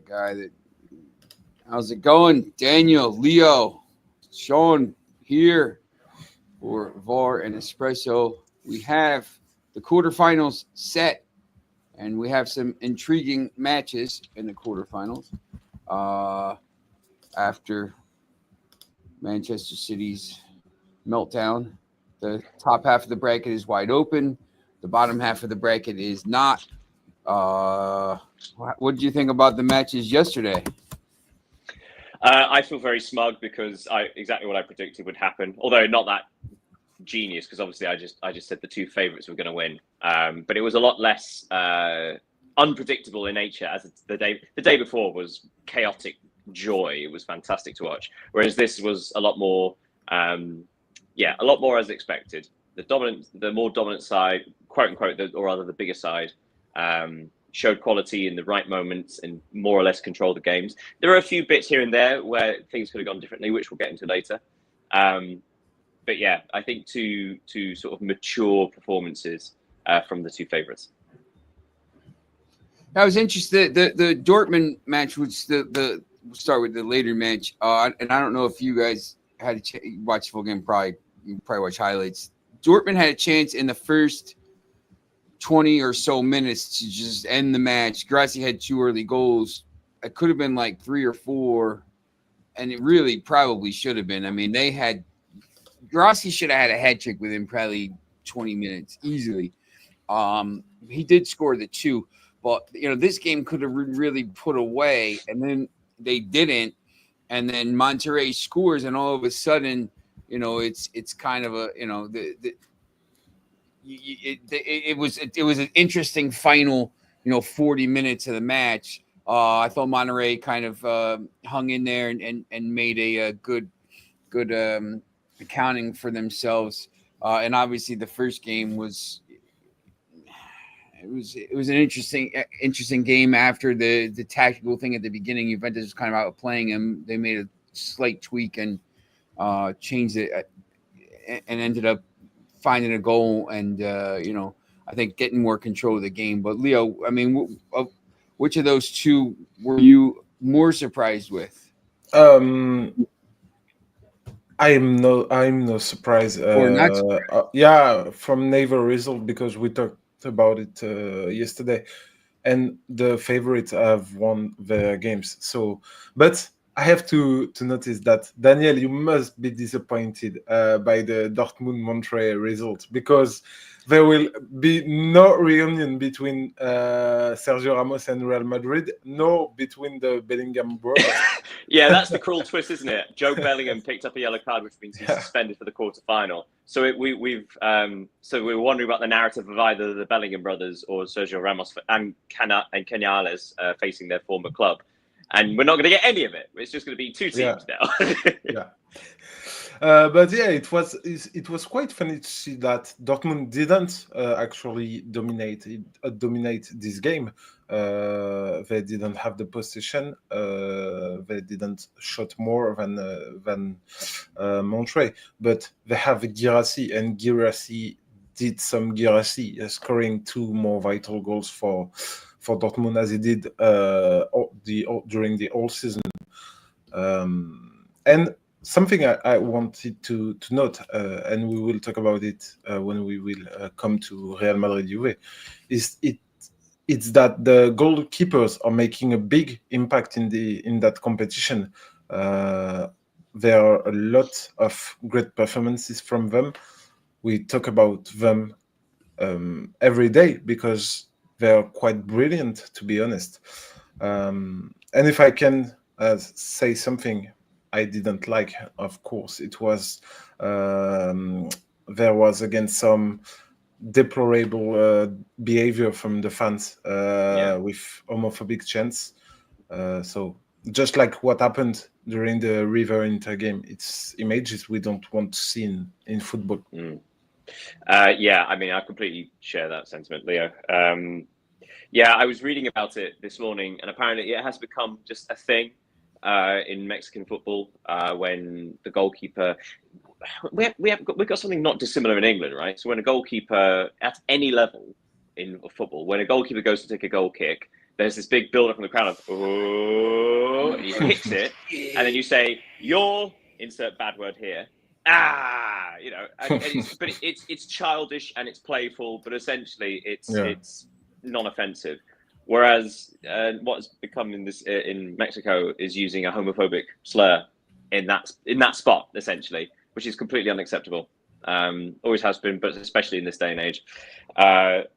guy. How's it going, Daniel, Leo, Sean here for VAR and Espresso. We have the quarterfinals set, and we have some intriguing matches in the quarterfinals. After Manchester City's meltdown, the top half of the bracket is wide open. The bottom half of the bracket is not. What did you think about the matches yesterday? I feel very smug because exactly what I predicted would happen. Although not that genius, because obviously I just said the two favourites were going to win. But it was a lot less unpredictable in nature. As the day before was chaotic joy. It was fantastic to watch. Whereas this was a lot more, a lot more as expected. The more dominant side, quote unquote, or rather the bigger side, showed quality in the right moments and more or less controlled the games. There are a few bits here and there where things could have gone differently, which we'll get into later. But yeah, I think two sort of mature performances from the two favourites. I was interested. The Dortmund match, which we'll start with the later match, and I don't know if you guys had to watch the full game. You probably watch highlights. Dortmund had a chance in the first 20 or so minutes to just end the match. Grassi had 2 early goals. It could have been like 3 or 4, and it really probably should have been. I mean, Grassi should have had a hat trick within probably 20 minutes easily. He did score the 2, but this game could have really put away, and then they didn't. And then Monterrey scores, and all of a sudden, it's kind of a it was an interesting final 40 minutes of the match. I thought Monterrey kind of hung in there and made a good accounting for themselves, and obviously the first game was an interesting game. After the tactical thing at the beginning, Juventus was kind of outplaying them. They made a slight tweak and changed it and ended up finding a goal and I think getting more control of the game. But Leo, I mean, which of those two were you more surprised with? I'm no surprised. From neither result, because we talked about it yesterday, and the favorites have won their games. So, but I have to notice that, Daniel, you must be disappointed by the Dortmund-Monterrey result, because there will be no reunion between Sergio Ramos and Real Madrid, no between the Bellingham brothers. Yeah, that's the cruel twist, isn't it? Joe Bellingham picked up a yellow card, which means he's suspended for the quarterfinal. So we were wondering about the narrative of either the Bellingham brothers or Sergio Ramos and Canales facing their former club. And we're not going to get any of it. It's just going to be two teams now. But yeah, it was quite funny to see that Dortmund didn't actually dominate this game. They didn't have the possession. They didn't shot more than Monterrey, but they have Guirassy, and Guirassy did some Guirassy, scoring 2 more vital goals for Dortmund, as he did during the whole season. And something I wanted to note, and we will talk about it when we will come to Real Madrid Juve, it's that the goalkeepers are making a big impact in that competition. There are a lot of great performances from them. We talk about them every day because they are quite brilliant, to be honest. And if I can say something I didn't like, of course, it was there was again some deplorable behavior from the fans with homophobic chants. So just like what happened during the River Inter game, it's images we don't want to see in football. I mean, I completely share that sentiment, Leo. I was reading about it this morning, and apparently it has become just a thing in Mexican football when the goalkeeper. We've got something not dissimilar in England, right? So when a goalkeeper at any level in football, when a goalkeeper goes to take a goal kick, there's this big build up from the crowd of oh, and he hits it, and then you say, "You're insert bad word here." It's childish and it's playful, but essentially it's non-offensive. Whereas what's become in Mexico is using a homophobic slur in that spot, essentially, which is completely unacceptable. Always has been, but especially in this day and age. And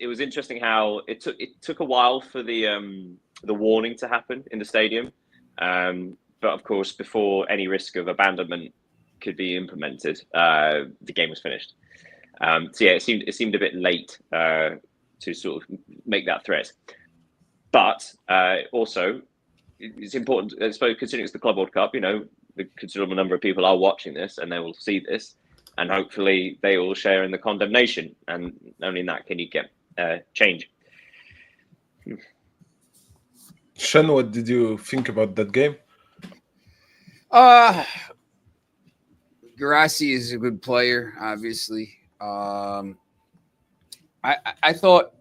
it was interesting how it took a while for the warning to happen in the stadium. But of course, before any risk of abandonment could be implemented, the game was finished. It seemed a bit late to sort of make that threat. But also, it's important, I suppose, considering it's the Club World Cup. The considerable number of people are watching this, and they will see this, and hopefully they will share in the condemnation. And only in that can you get change. Sean, what did you think about that game? Garassi is a good player, obviously. I thought,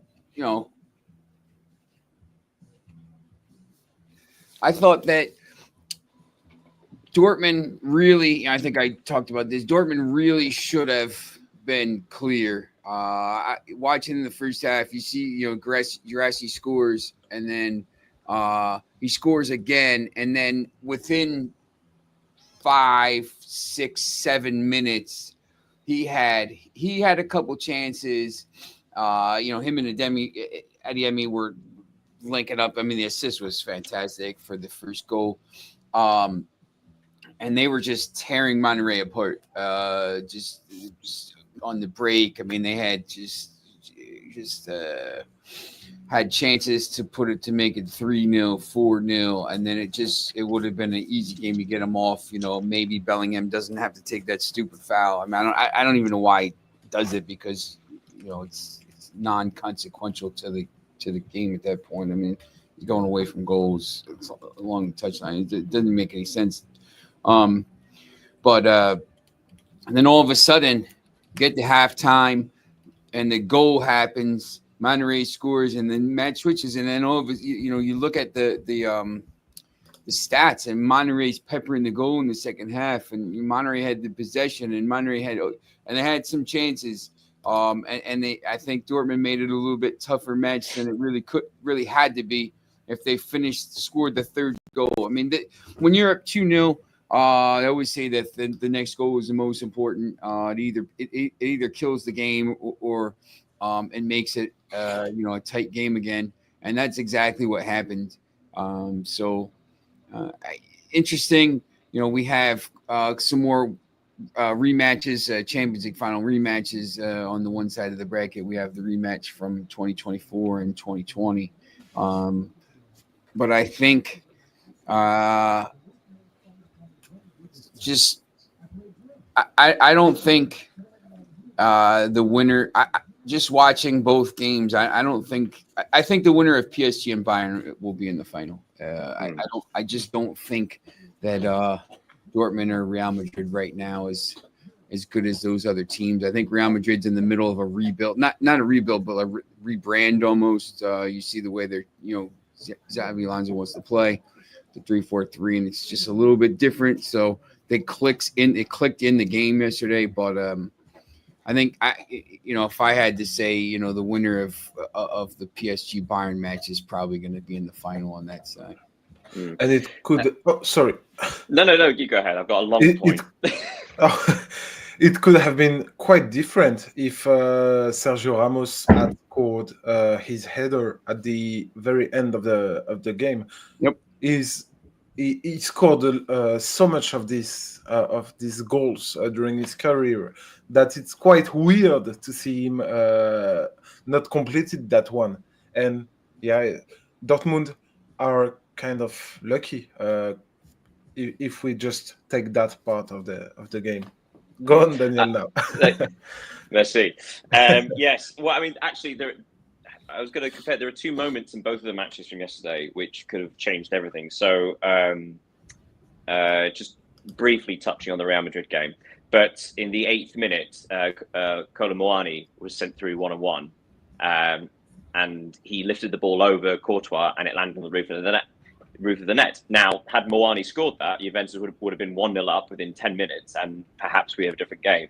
that Dortmund really, I think I talked about this, Dortmund really should have been clear. Watching the first half, you see, Garassi scores, and then he scores again, and then within 5, 6, 7 minutes, he had a couple chances. Him and Adeyemi were linking up. I mean, the assist was fantastic for the first goal. And they were just tearing Monterrey apart. Just on the break. I mean, they had just had chances to make it 3-0, 4-0, and then it would have been an easy game to get them off. Maybe Bellingham doesn't have to take that stupid foul. I mean, I don't even know why he does it, because it's non-consequential to the game at that point. I mean, he's going away from goals along the touchline. It doesn't make any sense. And then all of a sudden, get to halftime, and the goal happens. Monterrey scores, and then match switches, and then all of it, you look at the stats, and Monterrey's peppering the goal in the second half, and Monterrey had the possession, and they had some chances, and I think Dortmund made it a little bit tougher match than it really had to be if they scored the third goal. I mean, when you're up 2-0. I always say that the next goal is the most important. It either kills the game or and makes it a tight game again, and that's exactly what happened. Interesting. We have some more rematches, Champions League final rematches on the one side of the bracket. We have the rematch from 2024 and 2020, but I think. I don't think the winner. Just watching both games, I don't think. I think the winner of PSG and Bayern will be in the final. I just don't think that Dortmund or Real Madrid right now is as good as those other teams. I think Real Madrid's in the middle of a rebuild, not a rebuild, but a rebrand almost. You see the way they're, Xabi Alonso wants to play the 3-4-3, and it's just a little bit different. So. It clicked in the game yesterday, but I think if I had to say, the winner of the PSG Bayern match is probably going to be in the final on that side. And it could. Sorry. No. You go ahead. I've got a long point. It could have been quite different if Sergio Ramos had scored his header at the very end of the game. Yep. He scored so much of these goals during his career that it's quite weird to see him not completed that one. And Dortmund are kind of lucky if we just take that part of the game. Go on, Daniel. Now. Let's see. Yes. Well, I mean, actually, I was going to compare. There are two moments in both of the matches from yesterday which could have changed everything. So, just briefly touching on the Real Madrid game, but in the 8th minute, Kolo Muani was sent through 1-on-1, and he lifted the ball over Courtois, and it landed on the roof of the net. Now, had Moani scored that, Juventus would have been 1-0 up within 10 minutes, and perhaps we have a different game.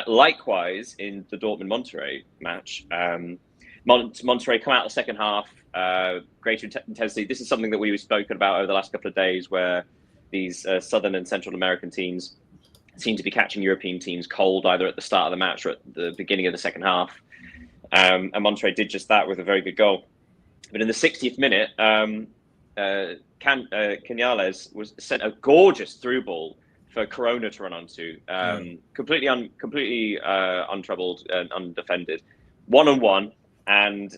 Likewise, in the Dortmund-Monterrey match, Monterrey come out the second half, greater intensity. This is something that we've spoken about over the last couple of days, where these Southern and Central American teams seem to be catching European teams cold, either at the start of the match or at the beginning of the second half. And Monterrey did just that with a very good goal. But in the 60th minute, Canales was sent a gorgeous through ball for Corona to run onto, completely untroubled and undefended, 1-on-1, and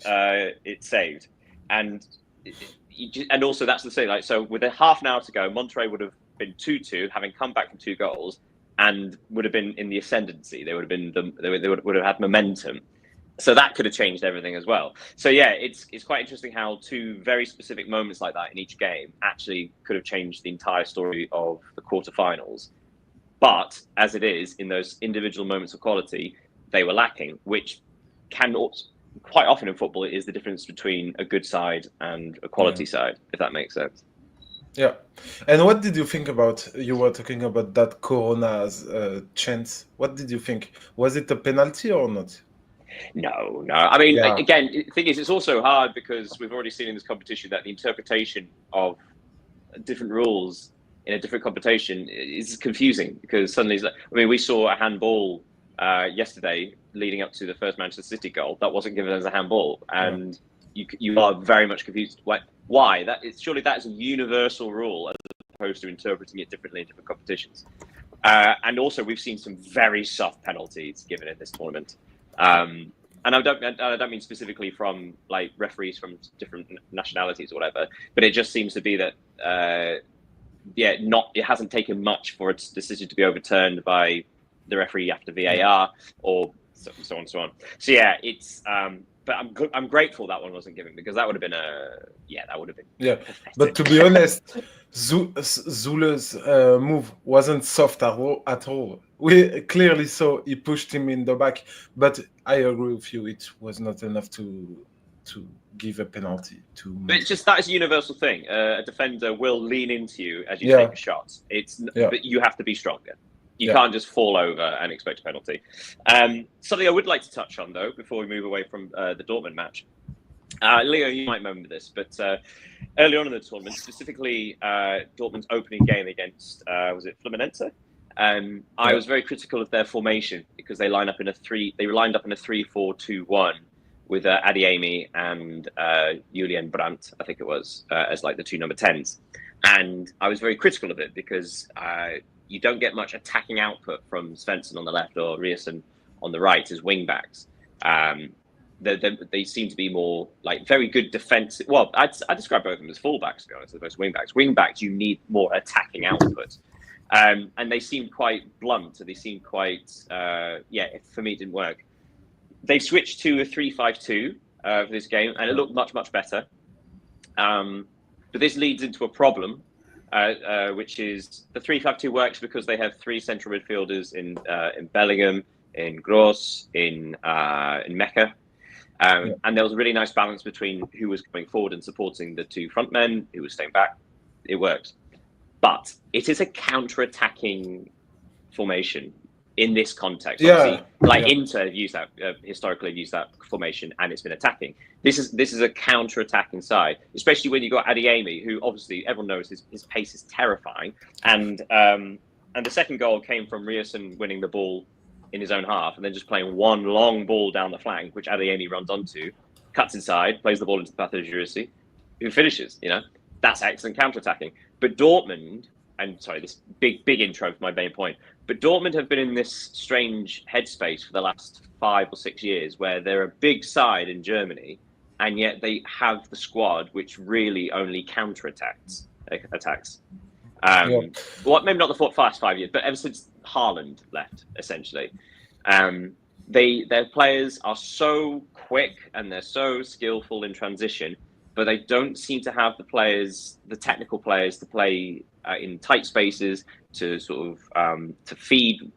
it's saved. And also that's the thing. Like, so with a half an hour to go, Monterrey would have been 2-2, having come back from 2 goals, and would have been in the ascendancy. They would have had momentum. So that could have changed everything as well. So yeah, it's quite interesting how 2 very specific moments like that in each game actually could have changed the entire story of the quarterfinals. But as it is, in those individual moments of quality, they were lacking, which can quite often in football is the difference between a good side and a quality side, if that makes sense. Yeah. And what did you think about, you were talking about that Corona's chance. What did you think? Was it a penalty or not? No. I mean, again, the thing is, it's also hard because we've already seen in this competition that the interpretation of different rules in a different competition is confusing, because suddenly, we saw a handball yesterday leading up to the first Manchester City goal that wasn't given as a handball, and you are very much confused. Why? Surely that is a universal rule as opposed to interpreting it differently in different competitions. And also, we've seen some very soft penalties given in this tournament. And I don't mean specifically from like referees from different nationalities or whatever, but it just seems to be that it hasn't taken much for its decision to be overturned by the referee after VAR or so on and so on. So yeah, it's but I'm grateful that one wasn't given, because that would have been pathetic. But to be honest, Zule's move wasn't soft at all. We clearly saw he pushed him in the back, but I agree with you, it was not enough to give a penalty to. But it's just, that is a universal thing. A defender will lean into you as you take a shot. But you have to be stronger. You can't just fall over and expect a penalty. Something I would like to touch on, though, before we move away from the Dortmund match. Leo, you might remember this, but early on in the tournament, specifically Dortmund's opening game against, was it Fluminense? I was very critical of their formation, because they lined up in a 3-4-2-1 with Adeyemi and Julian Brandt, I think it was, as like the 2 number 10s. And I was very critical of it because you don't get much attacking output from Svensson on the left or Riesen on the right as wing backs. They seem to be more like very good defensive. Well, I describe both of them as fullbacks, to be honest, as opposed to wing backs. Wing backs, you need more attacking output. And they seemed quite blunt. They seemed quite, for me, it didn't work. They switched to a 3-5-2 for this game, and it looked much, much better. But this leads into a problem, which is the 3-5-2 works because they have 3 central midfielders in Bellingham, in Gross, in Mecca. And there was a really nice balance between who was going forward and supporting the 2 front men, who was staying back. It worked. But it is a counter-attacking formation in this context. Inter have used that, historically have used that formation, and it's been attacking. This is a counter-attacking side, especially when you got Adeyemi, who obviously everyone knows his pace is terrifying. And the second goal came from Riesen winning the ball in his own half and then just playing one long ball down the flank, which Adeyemi runs onto, cuts inside, plays the ball into the path of CWC, who finishes. That's excellent counter-attacking. But Dortmund, and sorry, this big intro for my main point, but Dortmund have been in this strange headspace for the last 5 or 6 years where they're a big side in Germany, and yet they have the squad which really only counter-attacks. Well, maybe not the past 5 years, but ever since Haaland left, essentially. Their players are so quick and they're so skillful in transition, but they don't seem to have the technical players to play in tight spaces, to sort of to feed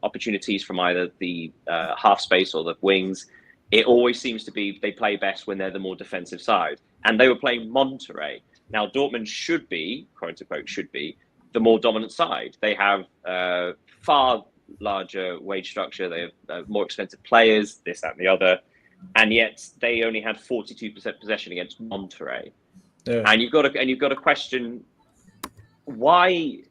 opportunities from either the half space or the wings. it always seems to be they play best when they're the more defensive side. And they were playing Monterrey. Now, Dortmund should be, quote unquote, should be the more dominant side. They have far larger wage structure. They have more expensive players, this, that, and the other. And yet they only had 42% possession against Monterrey. Yeah. And you've got to question why,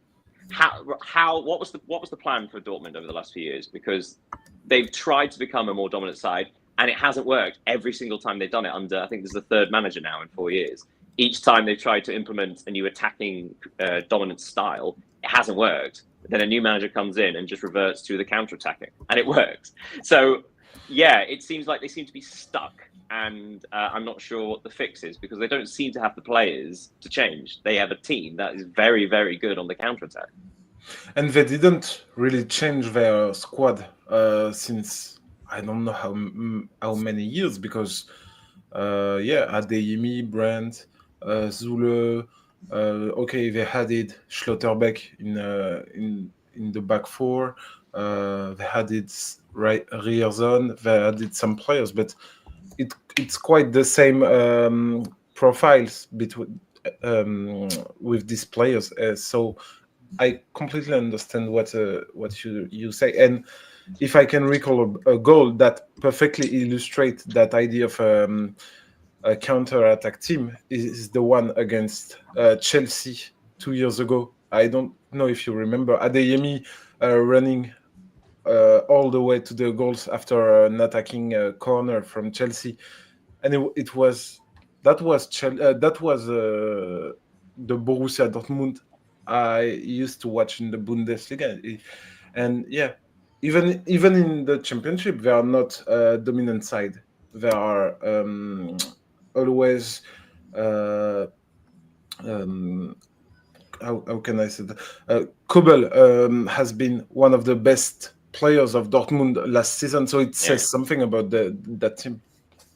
what was the plan for Dortmund over the last few years? Because they've tried to become a more dominant side, and it hasn't worked every single time they've done it. Under, I think this is the third manager now in 4 years. Each time they've tried to implement a new attacking dominant style, it hasn't worked. Then a new manager comes in and just reverts to the counter-attacking, and it works. So, yeah, it seems like they seem to be stuck, and I'm not sure what the fix is, because they don't seem to have the players to change. They have a team that is very, very good on the counter-attack. And they didn't really change their squad since I don't know how many years, because Adeyemi, Brandt, Zule, okay, they added Schlotterbeck in the back four. They added Rierzon. They added some players, but it's quite the same profiles between with these players. So I completely understand what you say, and if I can recall a goal that perfectly illustrates that idea of a counter-attack team is the one against Chelsea 2 years ago. I don't know if you remember Adeyemi running all the way to the goals after an attacking corner from Chelsea, and it was the Borussia Dortmund I used to watch in the Bundesliga, and yeah, even in the championship, they are not a dominant side. They are always how can I say that? Kobel has been one of the best players of Dortmund last season, so it says something about that team.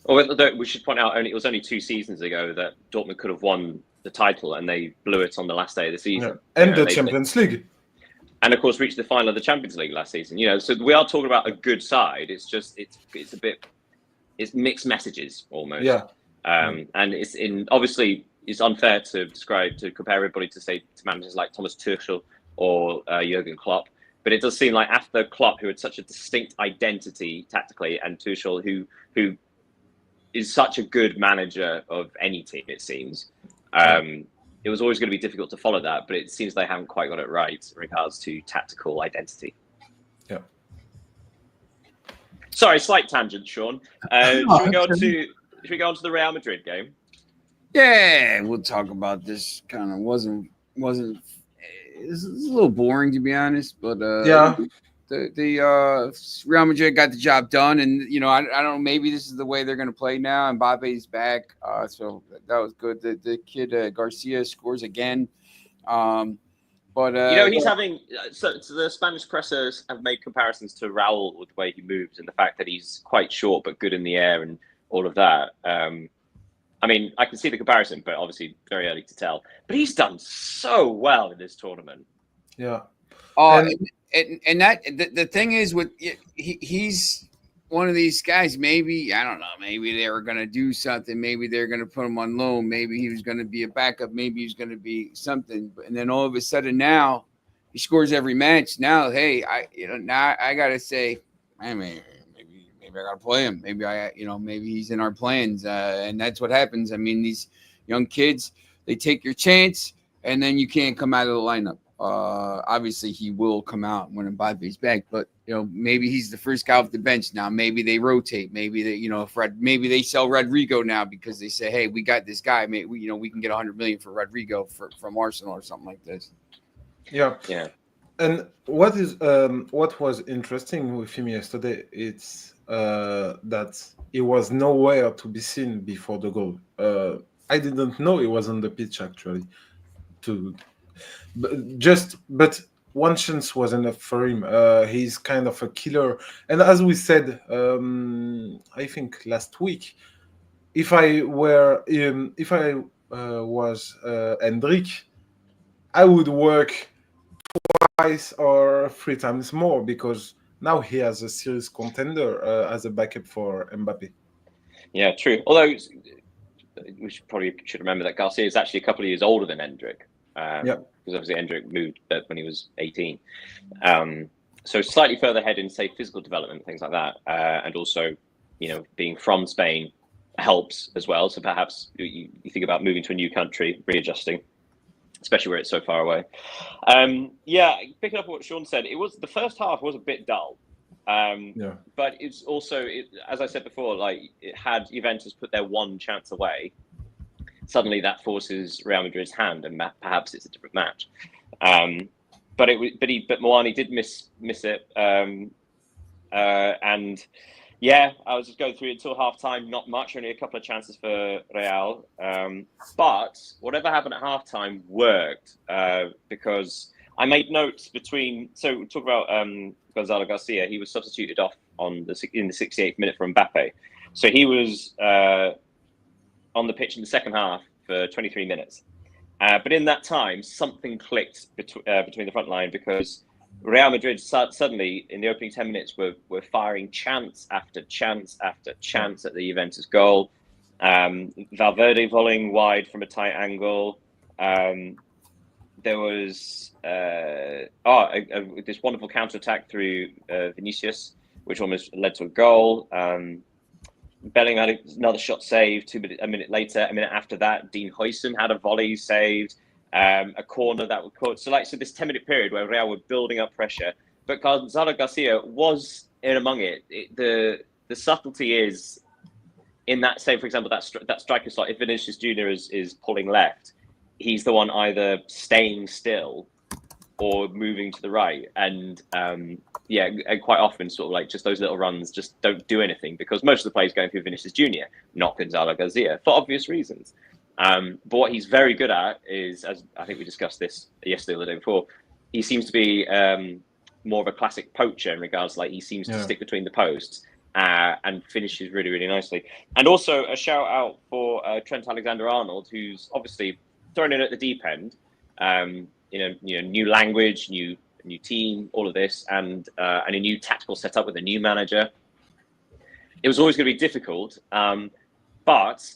Well, we should point out it was only 2 seasons ago that Dortmund could have won the title, and they blew it on the last day of the season. Yeah. And the Champions League. And of course, reached the final of the Champions League last season. So we are talking about a good side. It's just it's mixed messages almost. Yeah. And obviously it's unfair to compare everybody to managers like Thomas Tuchel or Jurgen Klopp. But it does seem like after Klopp, who had such a distinct identity tactically, and Tuchel, who is such a good manager of any team, it seems. It was always going to be difficult to follow that, but it seems they haven't quite got it right in regards to tactical identity. Yeah. Sorry, slight tangent, Sean. Should we go on to the Real Madrid game? Yeah, we'll talk about this. Kind of wasn't. It's a little boring, to be honest, but yeah. The Real Madrid got the job done, and I don't know, maybe this is the way they're going to play now. And Mbappe's back, so that was good. The kid Garcia scores again, but he's having so the Spanish pressers have made comparisons to Raul with the way he moves and the fact that he's quite short but good in the air and all of that. I mean, I can see the comparison, but obviously very early to tell. But he's done so well in this tournament. Yeah. And that the thing is with he's one of these guys. Maybe I don't know. Maybe they were going to do something. Maybe they're going to put him on loan. Maybe he was going to be a backup. Maybe he's going to be something. And then all of a sudden now he scores every match. Now, hey, now I got to say, I mean, maybe I got to play him. Maybe maybe he's in our plans. And that's what happens. I mean, these young kids, they take your chance, and then you can't come out of the lineup. Obviously he will come out when Mbappe's back, but maybe he's the first guy off the bench now. Maybe they rotate. Maybe they, maybe they sell Rodrigo now because they say, hey, we got this guy. Maybe we can get 100 million for Rodrigo from Arsenal or something like this. Yeah. And what was interesting with him yesterday, it's that he was nowhere to be seen before the goal. I didn't know he was on the pitch actually. But one chance was enough for him. He's kind of a killer, and as we said, I think last week, if I was Hendrik, I would work twice or 3 times more, because now he has a serious contender as a backup for Mbappe. Yeah, true. Although we should remember that Garcia is actually a couple of years older than Endrick. Because obviously Endrick moved when he was 18. So slightly further ahead in, say, physical development, things like that. And also, being from Spain helps as well. So perhaps you think about moving to a new country, readjusting, especially where it's so far away. Picking up what Sean said, the first half was a bit dull. But it's also, as I said before, like it had Juventus put their one chance away. Suddenly that forces Real Madrid's hand, and perhaps it's a different match. But Moani did miss it, and I was just going through it until half time. Not much, only a couple of chances for Real. But whatever happened at half time worked because I made notes between. So we talk about Gonzalo Garcia. He was substituted off in the 68th minute for Mbappe. So he was on the pitch in the second half for 23 minutes. But in that time, something clicked between the front line because Real Madrid suddenly, in the opening 10 minutes, were firing chance after chance after chance at the Juventus goal. Valverde volleying wide from a tight angle. There was this wonderful counter-attack through Vinicius, which almost led to a goal. Bellingham had another shot saved. A minute later, a minute after that, Dean Huijsen had a volley saved, a corner that was caught. So this 10-minute period where Real were building up pressure, but Gonzalo Garcia was in among it. The subtlety is in that, say for example, that striker slot. If Vinicius Junior is pulling left, he's the one either staying still or moving to the right, and and quite often sort of like just those little runs just don't do anything because most of the play is going through Vinicius Junior, not Gonzalo Garcia, for obvious reasons. But what he's very good at is, as I think we discussed this yesterday or the day before, he seems to be more of a classic poacher in regards like he seems to stick between the posts and finishes really, really nicely. And also a shout out for Trent Alexander-Arnold, who's obviously thrown in at the deep end. New language, new team, all of this, and a new tactical setup with a new manager. It was always going to be difficult, but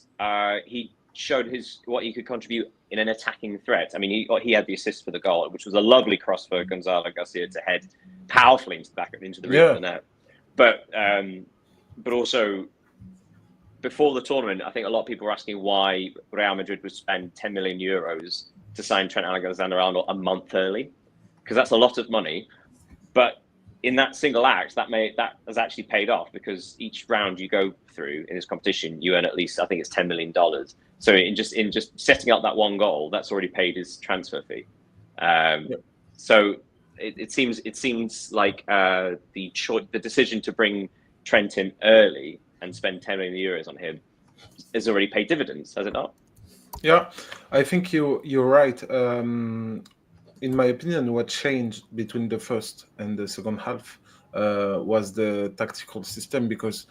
he showed what he could contribute in an attacking threat. I mean, he had the assist for the goal, which was a lovely cross for Gonzalo Garcia to head powerfully into the rear of the net. But also before the tournament, I think a lot of people were asking why Real Madrid would spend 10 million euros to sign Trent Alexander-Arnold a month early, because that's a lot of money. But in that single act, that has actually paid off, because each round you go through in this competition, you earn at least, I think it's $10 million. So in just setting up that one goal, that's already paid his transfer fee. So it seems like the decision to bring Trent in early and spend 10 million euros on him has already paid dividends, has it not? Yeah, I think you're right. In my opinion, what changed between the first and the second half was the tactical system, because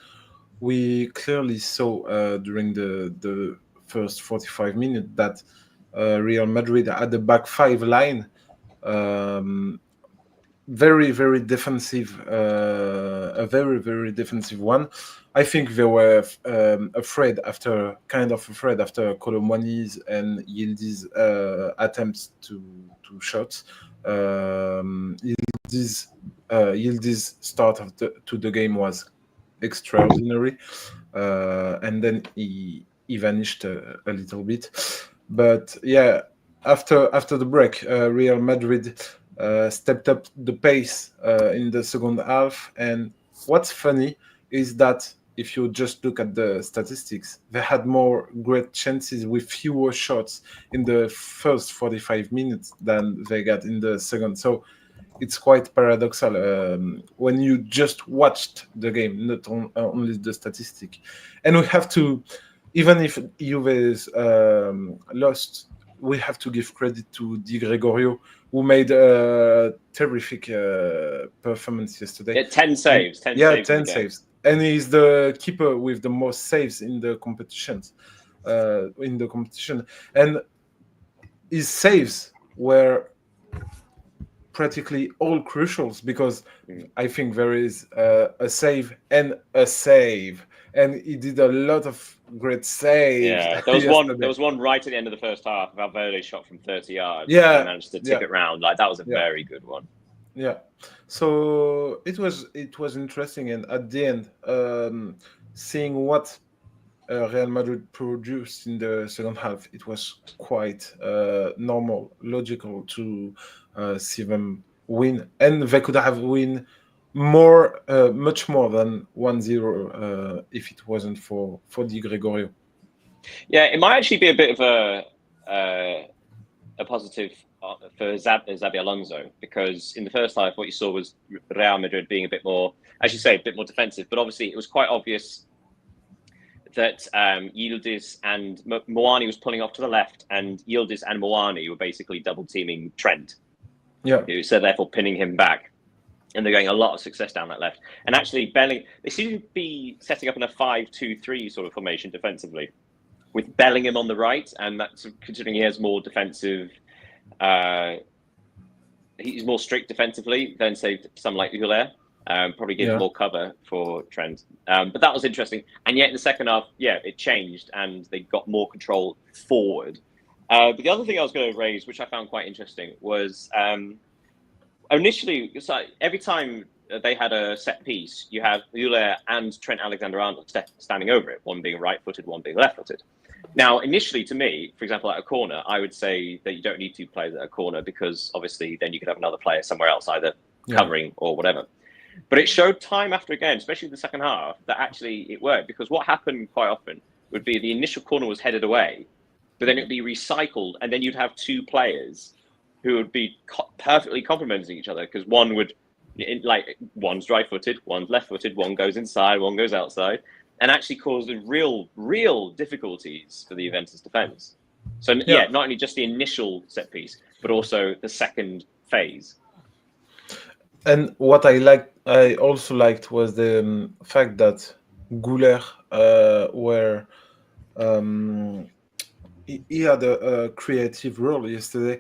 we clearly saw during the first 45 minutes that Real Madrid had a back five line, very, very defensive, a very, very defensive one. I think they were afraid after Colomwani's and Yildiz attempts to shots. Yildiz start to the game was extraordinary, and then he vanished a little bit. But yeah, after the break, Real Madrid stepped up the pace in the second half. And what's funny is that if you just look at the statistics, they had more great chances with fewer shots in the first 45 minutes than they got in the second. So it's quite paradoxal when you just watched the game, not only the statistic. And we have to, even if Juve lost, we have to give credit to Di Gregorio, who made a terrific performance yesterday. Yeah, 10 saves. 10 saves. And he's the keeper with the most saves in the competitions. And his saves were practically all crucials, because I think there is a save and a save, and he did a lot of great saves. Yeah, there was one right at the end of the first half. Valverde shot from 30 yards. Yeah, and managed to tip it round. Like that was a very good one. Yeah, so it was interesting, and at the end, seeing what Real Madrid produced in the second half, it was quite normal, logical to see them win, and they could have win more, much more than 1-0 if it wasn't for Di Gregorio. Yeah, it might actually be a bit of a positive for Xabi Alonso, because in the first half, what you saw was Real Madrid being a bit more, as you say, a bit more defensive. But obviously, it was quite obvious that Yildiz and Moani was pulling off to the left, and Yildiz and Moani were basically double teaming Trent. Yeah. So therefore pinning him back. And they're getting a lot of success down that left. And actually, they seem to be setting up in a 5-2-3 sort of formation defensively, with Bellingham on the right, and that's considering he has more defensive. He's more strict defensively than, say, someone like Huller. Probably gives more cover for Trent. But that was interesting. And yet in the second half, it changed, and they got more control forward. But the other thing I was going to raise, which I found quite interesting, was initially, it's like every time they had a set piece, you have Huller and Trent Alexander-Arnold standing over it, one being right-footed, one being left-footed. Now, initially, to me, for example, at a corner, I would say that you don't need two players at a corner, because obviously then you could have another player somewhere else, either covering or whatever. But it showed time after again, especially in the second half, that actually it worked, because what happened quite often would be the initial corner was headed away, but then it'd be recycled, and then you'd have two players who would be perfectly complementing each other, because one would, like, one's right-footed, one's left-footed, one goes inside, one goes outside, and actually caused real difficulties for the Juventus defense. So not only just the initial set piece, but also the second phase. And what I also liked was the fact that Gouler he had a creative role yesterday,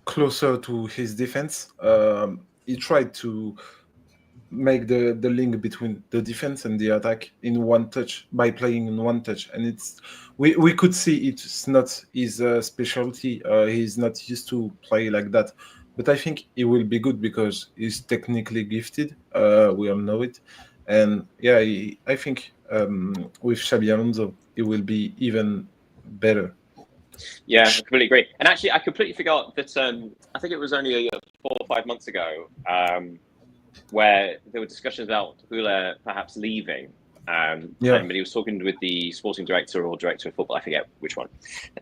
closer to his defense. He tried to make the link between the defense and the attack in one touch, by playing in one touch, and we could see it's not his specialty. He's not used to play like that, but I think he will be good because he's technically gifted. We all know it, and I think with Xabi Alonso it will be even better. Yeah, I completely agree. And actually, I completely forgot that I think it was only 4 or 5 months ago where there were discussions about Huller perhaps leaving. And he was talking with the sporting director or director of football, I forget which one.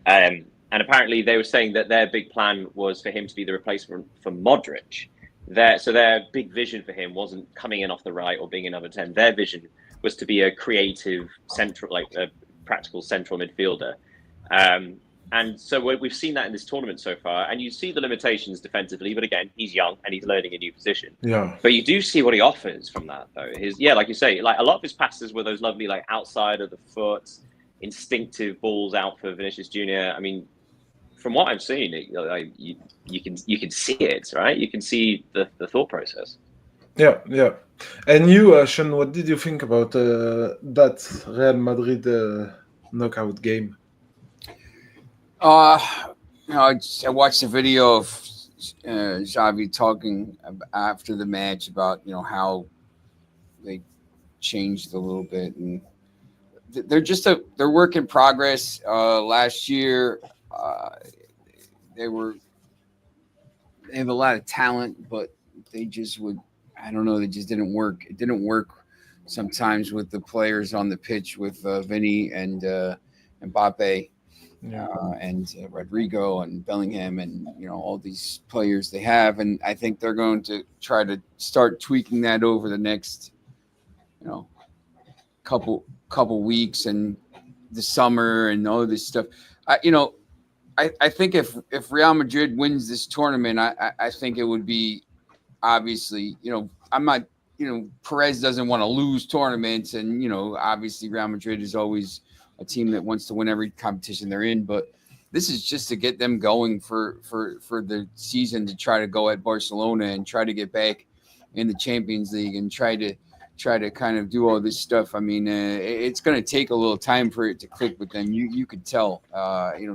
And apparently they were saying that their big plan was for him to be the replacement for Modric. So their big vision for him wasn't coming in off the right or being another 10. Their vision was to be a creative central, like a practical central midfielder. And so we've seen that in this tournament so far, and you see the limitations defensively, but again, he's young and he's learning a new position. Yeah. But you do see what he offers from that, though. Like you say, like a lot of his passes were those lovely, like outside of the foot, instinctive balls out for Vinicius Jr. I mean, from what I've seen, you can see it, right? You can see the thought process. Yeah. And you, Sean, what did you think about that Real Madrid knockout game? I watched the video of Xavi talking after the match about how they changed a little bit, and they're work in progress. Last year, they have a lot of talent, but they just they just didn't work. It didn't work sometimes with the players on the pitch with Vinny and Mbappe. And Rodrigo and Bellingham and all these players they have, and I think they're going to try to start tweaking that over the next couple weeks and the summer and all this stuff. I think if Real Madrid wins this tournament, I think it would be obviously I'm not Perez doesn't want to lose tournaments, and obviously Real Madrid is always a team that wants to win every competition they're in, but this is just to get them going for the season, to try to go at Barcelona and try to get back in the Champions League and try to kind of do all this stuff. I mean, it's going to take a little time for it to click with them. You could tell,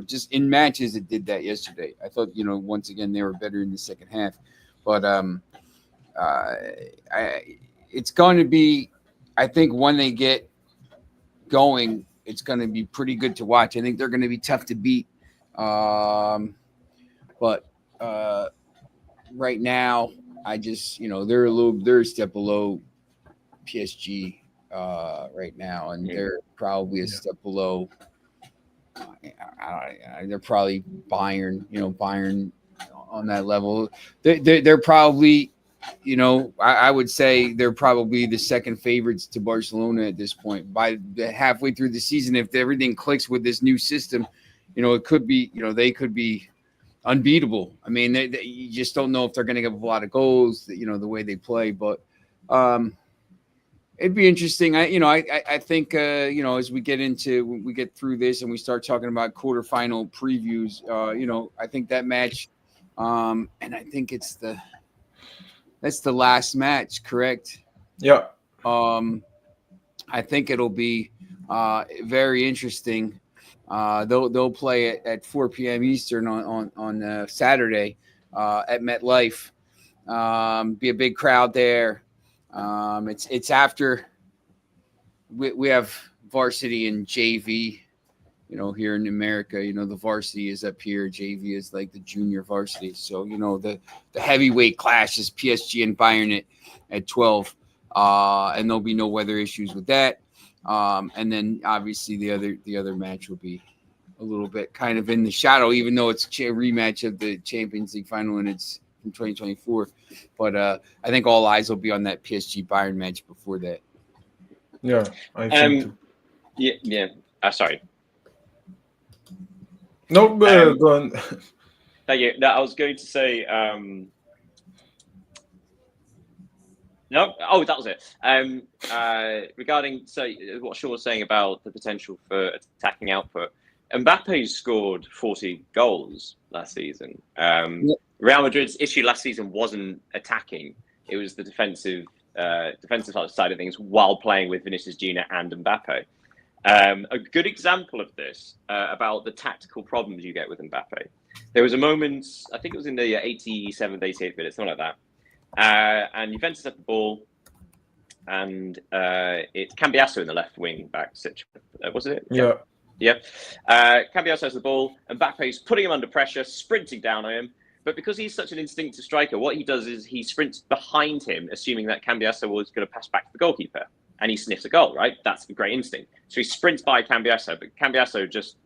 just in matches it did that yesterday. I thought, once again they were better in the second half, but it's going to be, I think when they get going, it's going to be pretty good to watch. I think they're going to be tough to beat. But right now, I just, they're a step below PSG right now, and they're probably a step below. They're probably Bayern, Bayern on that level. They're probably, I would say they're probably the second favorites to Barcelona at this point. By the halfway through the season, if everything clicks with this new system, it could be, they could be unbeatable. I mean, you just don't know if they're going to give a lot of goals, the way they play. But it'd be interesting. I think, as we get through this and we start talking about quarterfinal previews, I think that match, and I think that's the last match, correct? Yeah. I think it'll be very interesting. They'll play at 4 p.m. Eastern on Saturday at MetLife. Be a big crowd there. It's after we have varsity and JV. Here in America, the varsity is up here. JV is like the junior varsity. So the heavyweight clash is PSG and Bayern at 12, and there'll be no weather issues with that. And then obviously the other match will be a little bit kind of in the shadow, even though it's a rematch of the Champions League final and it's from 2024. But I think all eyes will be on that PSG Bayern match before that. Yeah, I think too. Yeah. Sorry. No, go on. Thank you. No, I was going to say. No. Oh, that was it. Regarding what Sean was saying about the potential for attacking output, Mbappe scored 40 goals last season. Real Madrid's issue last season wasn't attacking; it was the defensive side of things while playing with Vinicius Junior and Mbappe. A good example of this about the tactical problems you get with Mbappe. There was a moment, I think it was in the 87th, 88th minute, something like that. And Juventus had the ball, and it's Cambiasso in the left wing back situation. Was it? Yeah. Yeah. Cambiasso has the ball, and Mbappe's putting him under pressure, sprinting down on him. But because he's such an instinctive striker, what he does is he sprints behind him, assuming that Cambiasso was going to pass back to the goalkeeper. And he sniffs a goal, right? That's a great instinct. So he sprints by Cambiasso, but Cambiasso just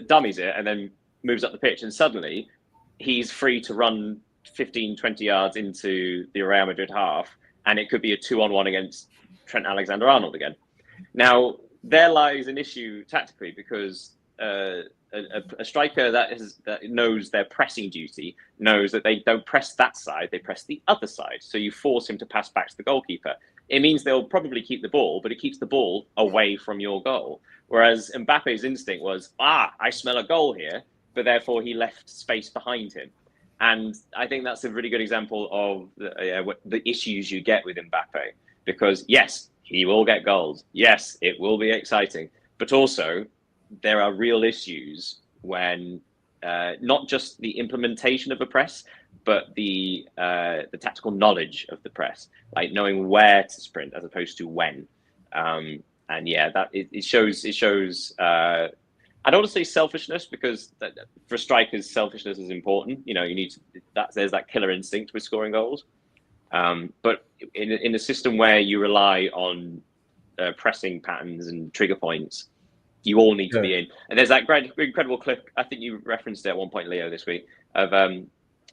dummies it and then moves up the pitch. And suddenly he's free to run 15, 20 yards into the Real Madrid half. And it could be a 2-on-1 against Trent Alexander-Arnold again. Now, there lies an issue tactically because a striker that knows their pressing duty knows that they don't press that side, they press the other side. So you force him to pass back to the goalkeeper. It means they'll probably keep the ball, but it keeps the ball away from your goal. Whereas Mbappe's instinct was, I smell a goal here, but therefore he left space behind him. And I think that's a really good example of the issues you get with Mbappe. Because yes, he will get goals. Yes, it will be exciting. But also, there are real issues when not just the implementation of a press, but the tactical knowledge of the press, like knowing where to sprint as opposed to when. And yeah, that it shows. I don't want to say selfishness because for strikers, selfishness is important. You need there's that killer instinct with scoring goals. But in a system where you rely on pressing patterns and trigger points, you all need to be in. And there's that incredible clip, I think you referenced it at one point, Leo, this week, of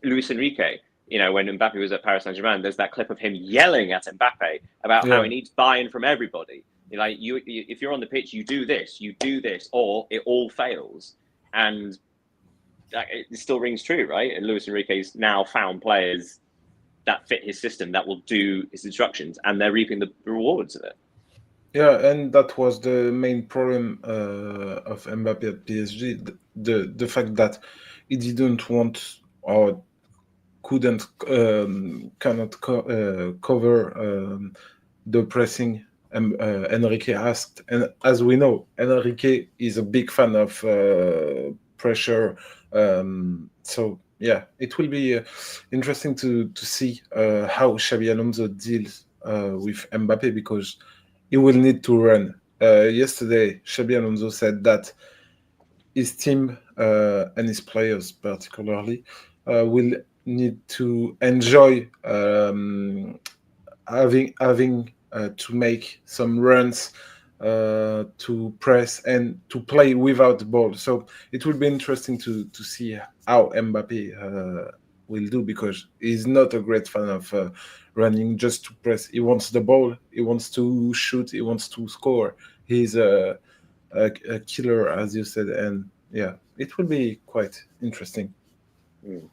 Luis Enrique. When Mbappe was at Paris Saint-Germain, there's that clip of him yelling at Mbappe about how he needs buy-in from everybody. Like if you're on the pitch, you do this, or it all fails. And it still rings true, right? And Luis Enrique's now found players that fit his system, that will do his instructions, and they're reaping the rewards of it. Yeah, and that was the main problem of Mbappe at PSG. the fact that he didn't want or cannot cover the pressing Enrique asked. And as we know, Enrique is a big fan of pressure. So yeah, it will be interesting to see how Xabi Alonso deals with Mbappe, because he will need to run. Yesterday, Xabi Alonso said that his team and his players particularly will need to enjoy having to make some runs, to press and to play without the ball. So it will be interesting to see how Mbappe will do, because he's not a great fan of running just to press. He wants the ball, he wants to shoot, he wants to score. He's a killer, as you said, and yeah, it will be quite interesting. And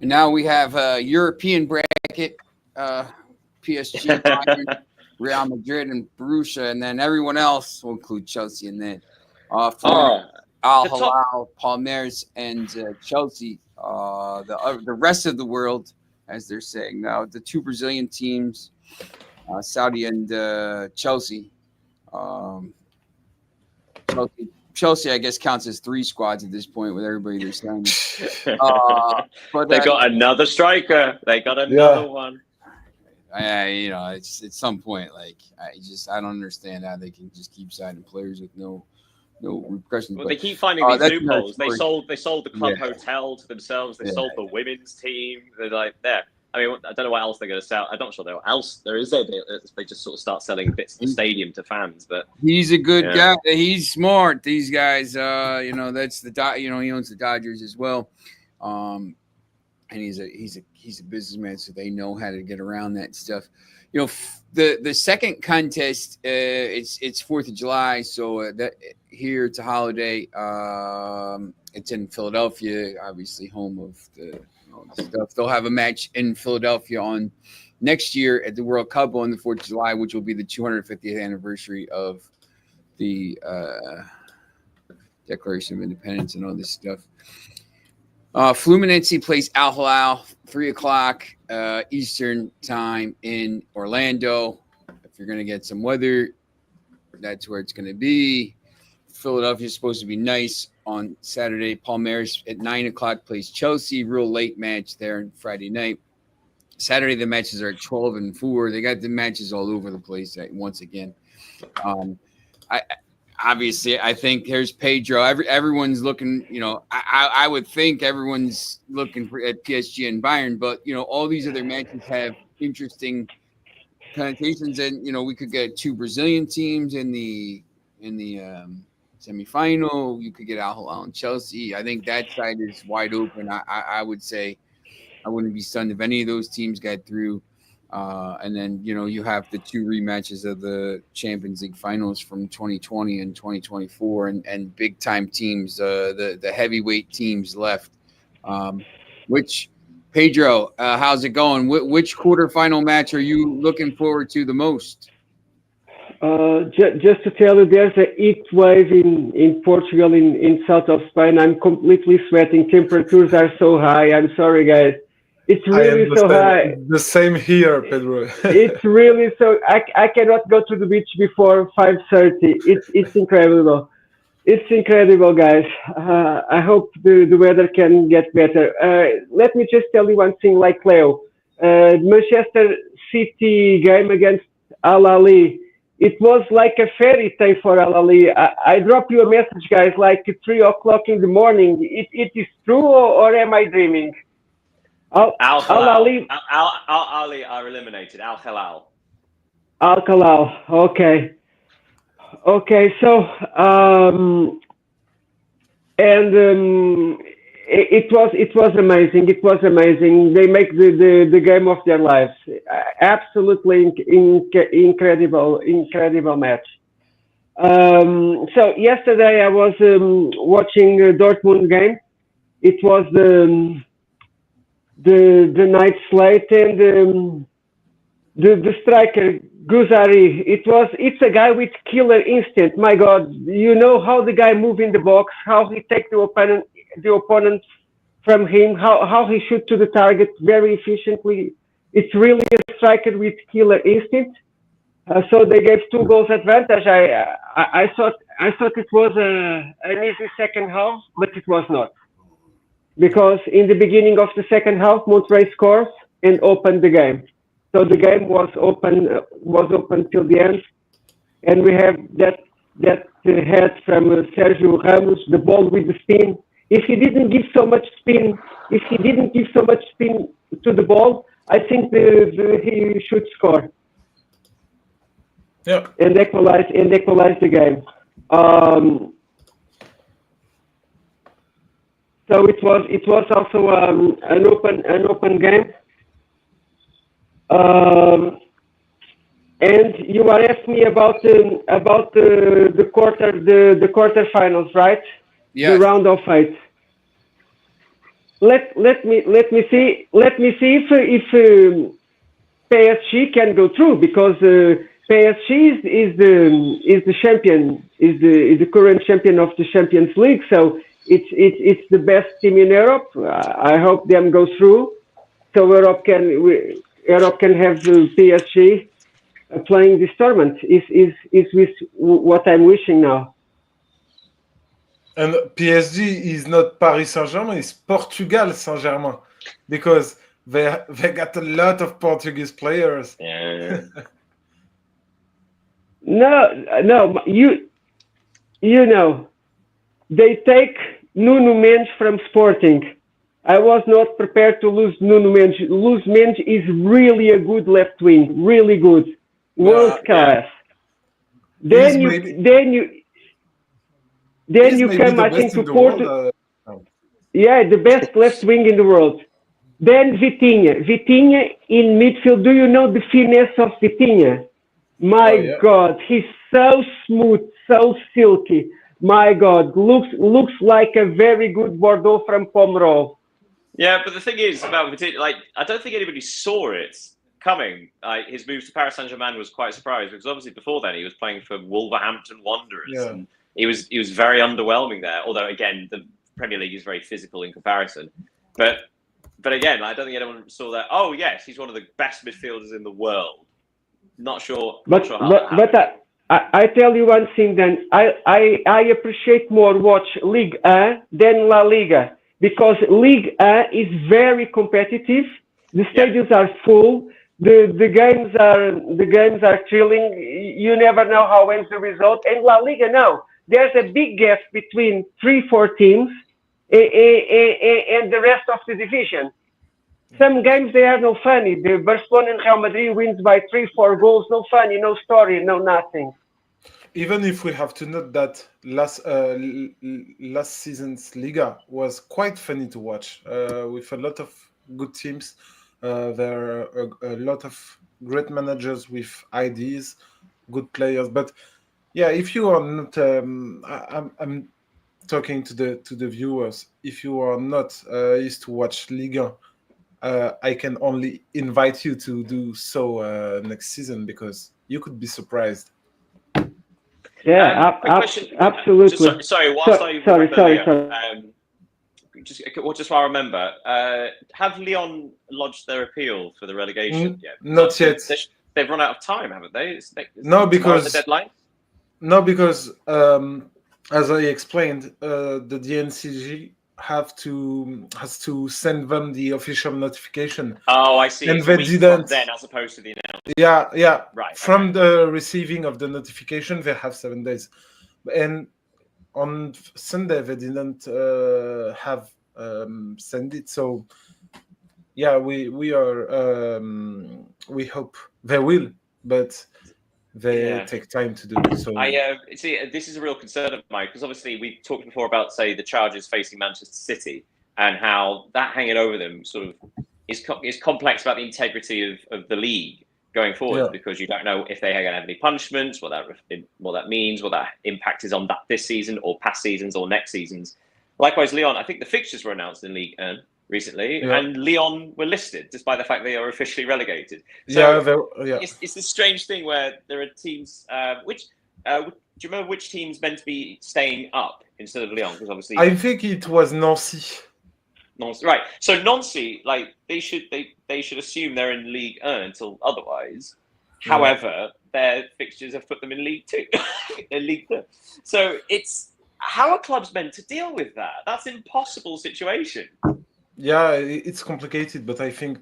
now we have a European bracket, PSG, Bayern, Real Madrid, and Borussia, and then everyone else will include Chelsea in that. Al Hilal, Palmeiras, and Chelsea. The rest of the world, as they're saying now, the two Brazilian teams, Saudi and Chelsea. Chelsea, I guess, counts as three squads at this point with everybody they're signing. But they got another striker. They got another one. It's at some point, like I don't understand how they can just keep signing players with no repercussions. Well, they keep finding these loopholes. They sold the club hotel to themselves. They sold the women's team. They're like there. I mean, I don't know what else they're going to sell. I'm not sure what else there is. They just sort of start selling bits of the stadium to fans. But he's a good guy. He's smart. These guys, that's he owns the Dodgers as well, and he's a businessman, so they know how to get around that stuff. The second contest, it's 4th of July, so that here it's a holiday. It's in Philadelphia, obviously home of the stuff. They'll have a match in Philadelphia on next year at the World Cup on the 4th of July, which will be the 250th anniversary of the Declaration of Independence and all this stuff. Fluminense plays Al Hilal, 3:00 Eastern time in Orlando. If you're going to get some weather, that's where it's going to be. Philadelphia is supposed to be nice on Saturday. Palmeiras at 9:00 plays Chelsea. Real late match there on Friday night. Saturday, the matches are at 12 and 4. They got the matches all over the place once again. I think here's Pedro. Everyone's looking, I would think everyone's looking at PSG and Bayern, but, all these other matches have interesting connotations. And, we could get two Brazilian teams in the semifinal. You could get Al Hilal and Chelsea. I think that side is wide open. I would say I wouldn't be stunned if any of those teams got through. And then, you have the two rematches of the Champions League finals from 2020 and 2024 and big time teams, the heavyweight teams left. Which, Pedro, how's it going? Which quarterfinal match are you looking forward to the most? Just to tell you, there's a heat wave in Portugal, in south of Spain. I'm completely sweating. Temperatures are so high. I'm sorry, guys. It's really so high. The same here, Pedro. It's really so. I cannot go to the beach before 5:30. It's incredible. It's incredible, guys. I hope the weather can get better. Let me just tell you one thing, like Leo. Manchester City game against Al Ahly. It was like a fairy tale for Al Ahly. I dropped you a message, guys, like 3:00 in the morning. It is true, or am I dreaming? Al Ahly are eliminated. Al Hilal. Al Hilal. Okay. So, it was amazing. It was amazing. They make the game of their lives. Absolutely incredible match. So yesterday I was watching a Dortmund game. It was the night slate, and the striker Guzari. It's a guy with killer instinct. My God, you know how the guy move in the box, how he take the opponent from him, how he shoot to the target very efficiently. It's really a striker with killer instinct. So they gave 2 goals advantage. I thought it was an easy second half, but it was not, because in the beginning of the second half, Monterrey scores and opened the game. So the game was open till the end, and we have that head from Sergio Ramos, the ball with the spin. If he didn't give so much spin to the ball, I think he should score. Yeah. And equalize the game. So it was also an open game. And you are asking me about the quarterfinals, right? Yes. The round of 8. Let me see if PSG can go through, because PSG is the champion, is the current champion of the Champions League. So it's the best team in Europe. I hope them go through, so Europe can have PSG playing this tournament. Is with what I'm wishing now. And PSG is not Paris Saint-Germain, it's Portugal Saint-Germain, because they got a lot of Portuguese players. Yeah. No, you know, they take Nuno Mendes from Sporting. I was not prepared to lose Nuno Mendes. Nuno Mendes is really a good left wing, really good, world class. Then you come, I think, to Porto. Yeah, the best left wing in the world. Then Vitinha in midfield. Do you know the finesse of Vitinha? My God, he's so smooth, so silky. My God, looks like a very good Bordeaux from Pomerol. Yeah, but the thing is about Vitinha, like, I don't think anybody saw it coming. His move to Paris Saint-Germain was quite surprising, because obviously before then he was playing for Wolverhampton Wanderers, and he was very underwhelming there. Although again, the Premier League is very physical in comparison. But again, I don't think anyone saw that. Oh yes, he's one of the best midfielders in the world. Not sure how. I tell you one thing. Then I appreciate more watch Ligue 1 than La Liga, because Ligue 1 is very competitive. The stadiums are full. The games are thrilling. You never know how ends the result. And La Liga, no, there's a big gap between 3-4 teams and the rest of the division. Some games, they are no funny. The Barcelona and Real Madrid wins by 3-4 goals. No funny, no story, no nothing. Even if we have to note that last season's Liga was quite funny to watch, with a lot of good teams. There are a lot of great managers with ideas, good players. But yeah, if you are not, I'm talking to the viewers. If you are not used to watch Liga, I can only invite you to do so next season, because you could be surprised. Yeah, quick question. Absolutely. Sorry. Just while I remember, have Lyon lodged their appeal for the relegation yet? Not yet. They've run out of time, haven't they? No, because the deadline. No, because as I explained, the DNCG has to send them the official notification. Oh, I see. And it's they a week didn't. from then, as opposed to the announcement. Yeah. Right. From the receiving of the notification, they have 7 days, and on Sunday they didn't have send it. So yeah, we are we hope they will, but they take time to do it. So I see. This is a real concern of mine, because obviously we talked before about, say, the charges facing Manchester City, and how that hanging over them sort of is complex about the integrity of the league going forward, because you don't know if they are going to have any punishments, what that means, what that impact is on this season or past seasons or next seasons. Likewise, Lyon, I think the fixtures were announced in Ligue 1. recently, Yeah. and Lyon were listed, despite the fact they are officially relegated. So yeah. it's this strange thing where there are teams do you remember which team's meant to be staying up instead of Lyon? Because obviously, I think it was Nancy. Nancy, right? So Nancy, like they should assume they're in League 1 until otherwise. However, their fixtures have put them in League 2, in League 2. So it's how are clubs meant to deal with that? That's an impossible situation. Yeah, it's complicated, but I think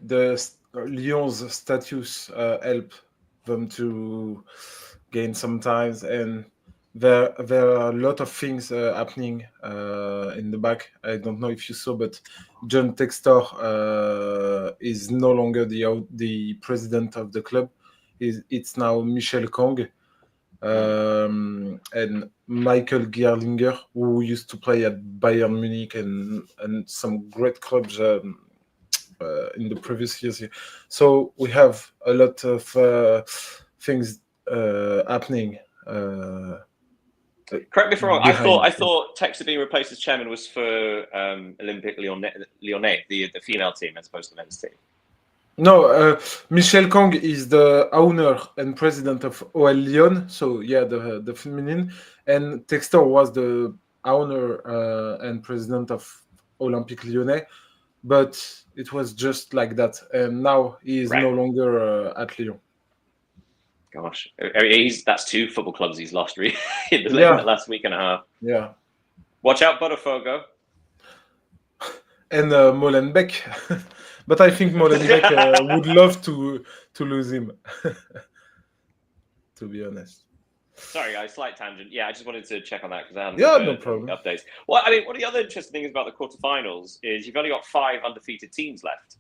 Lyon's status help them to gain some time, and there are a lot of things happening in the back. I don't know if you saw, but John Textor is no longer the president of the club. It's now Michel Kong. And Michael Gerlinger, who used to play at Bayern Munich and some great clubs in the previous years. So we have a lot of things happening. Correct me if I'm wrong. behind. I thought Textor being replaced as chairman was for Olympique Lyonnais, the female team, as opposed to the men's team. No, Michel Kong is the owner and president of OL Lyon, so yeah, the feminine, and Textor was the owner and president of Olympique Lyonnais, but it was just like that, and now he is no longer at Lyon. Gosh, I mean, that's 2 football clubs he's lost really in the last week and a half. Yeah. Watch out, Botafogo. And Molenbeek. But I think Molenbeek would love to lose him, to be honest. Sorry, guys, slight tangent. Yeah, I just wanted to check on that because I haven't no problem. Updates. Well, I mean, one of the other interesting things about the quarterfinals is you've only got 5 undefeated teams left.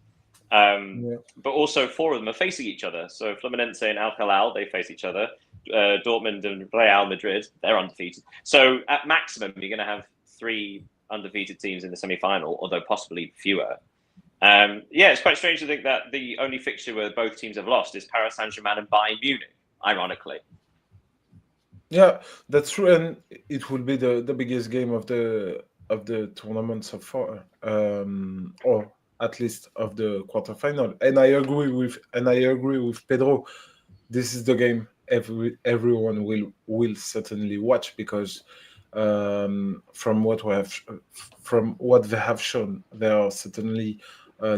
But also 4 of them are facing each other. So Fluminense and Al Hilal, they face each other. Dortmund and Real Madrid, they're undefeated. So at maximum, you're going to have 3 undefeated teams in the semi-final, although possibly fewer. It's quite strange to think that the only fixture where both teams have lost is Paris Saint-Germain and Bayern Munich, ironically. Yeah, that's true, and it will be the biggest game of the tournament so far, or at least of the quarterfinal. And I agree with Pedro. This is the game everyone will certainly watch because from what they have shown, there are certainly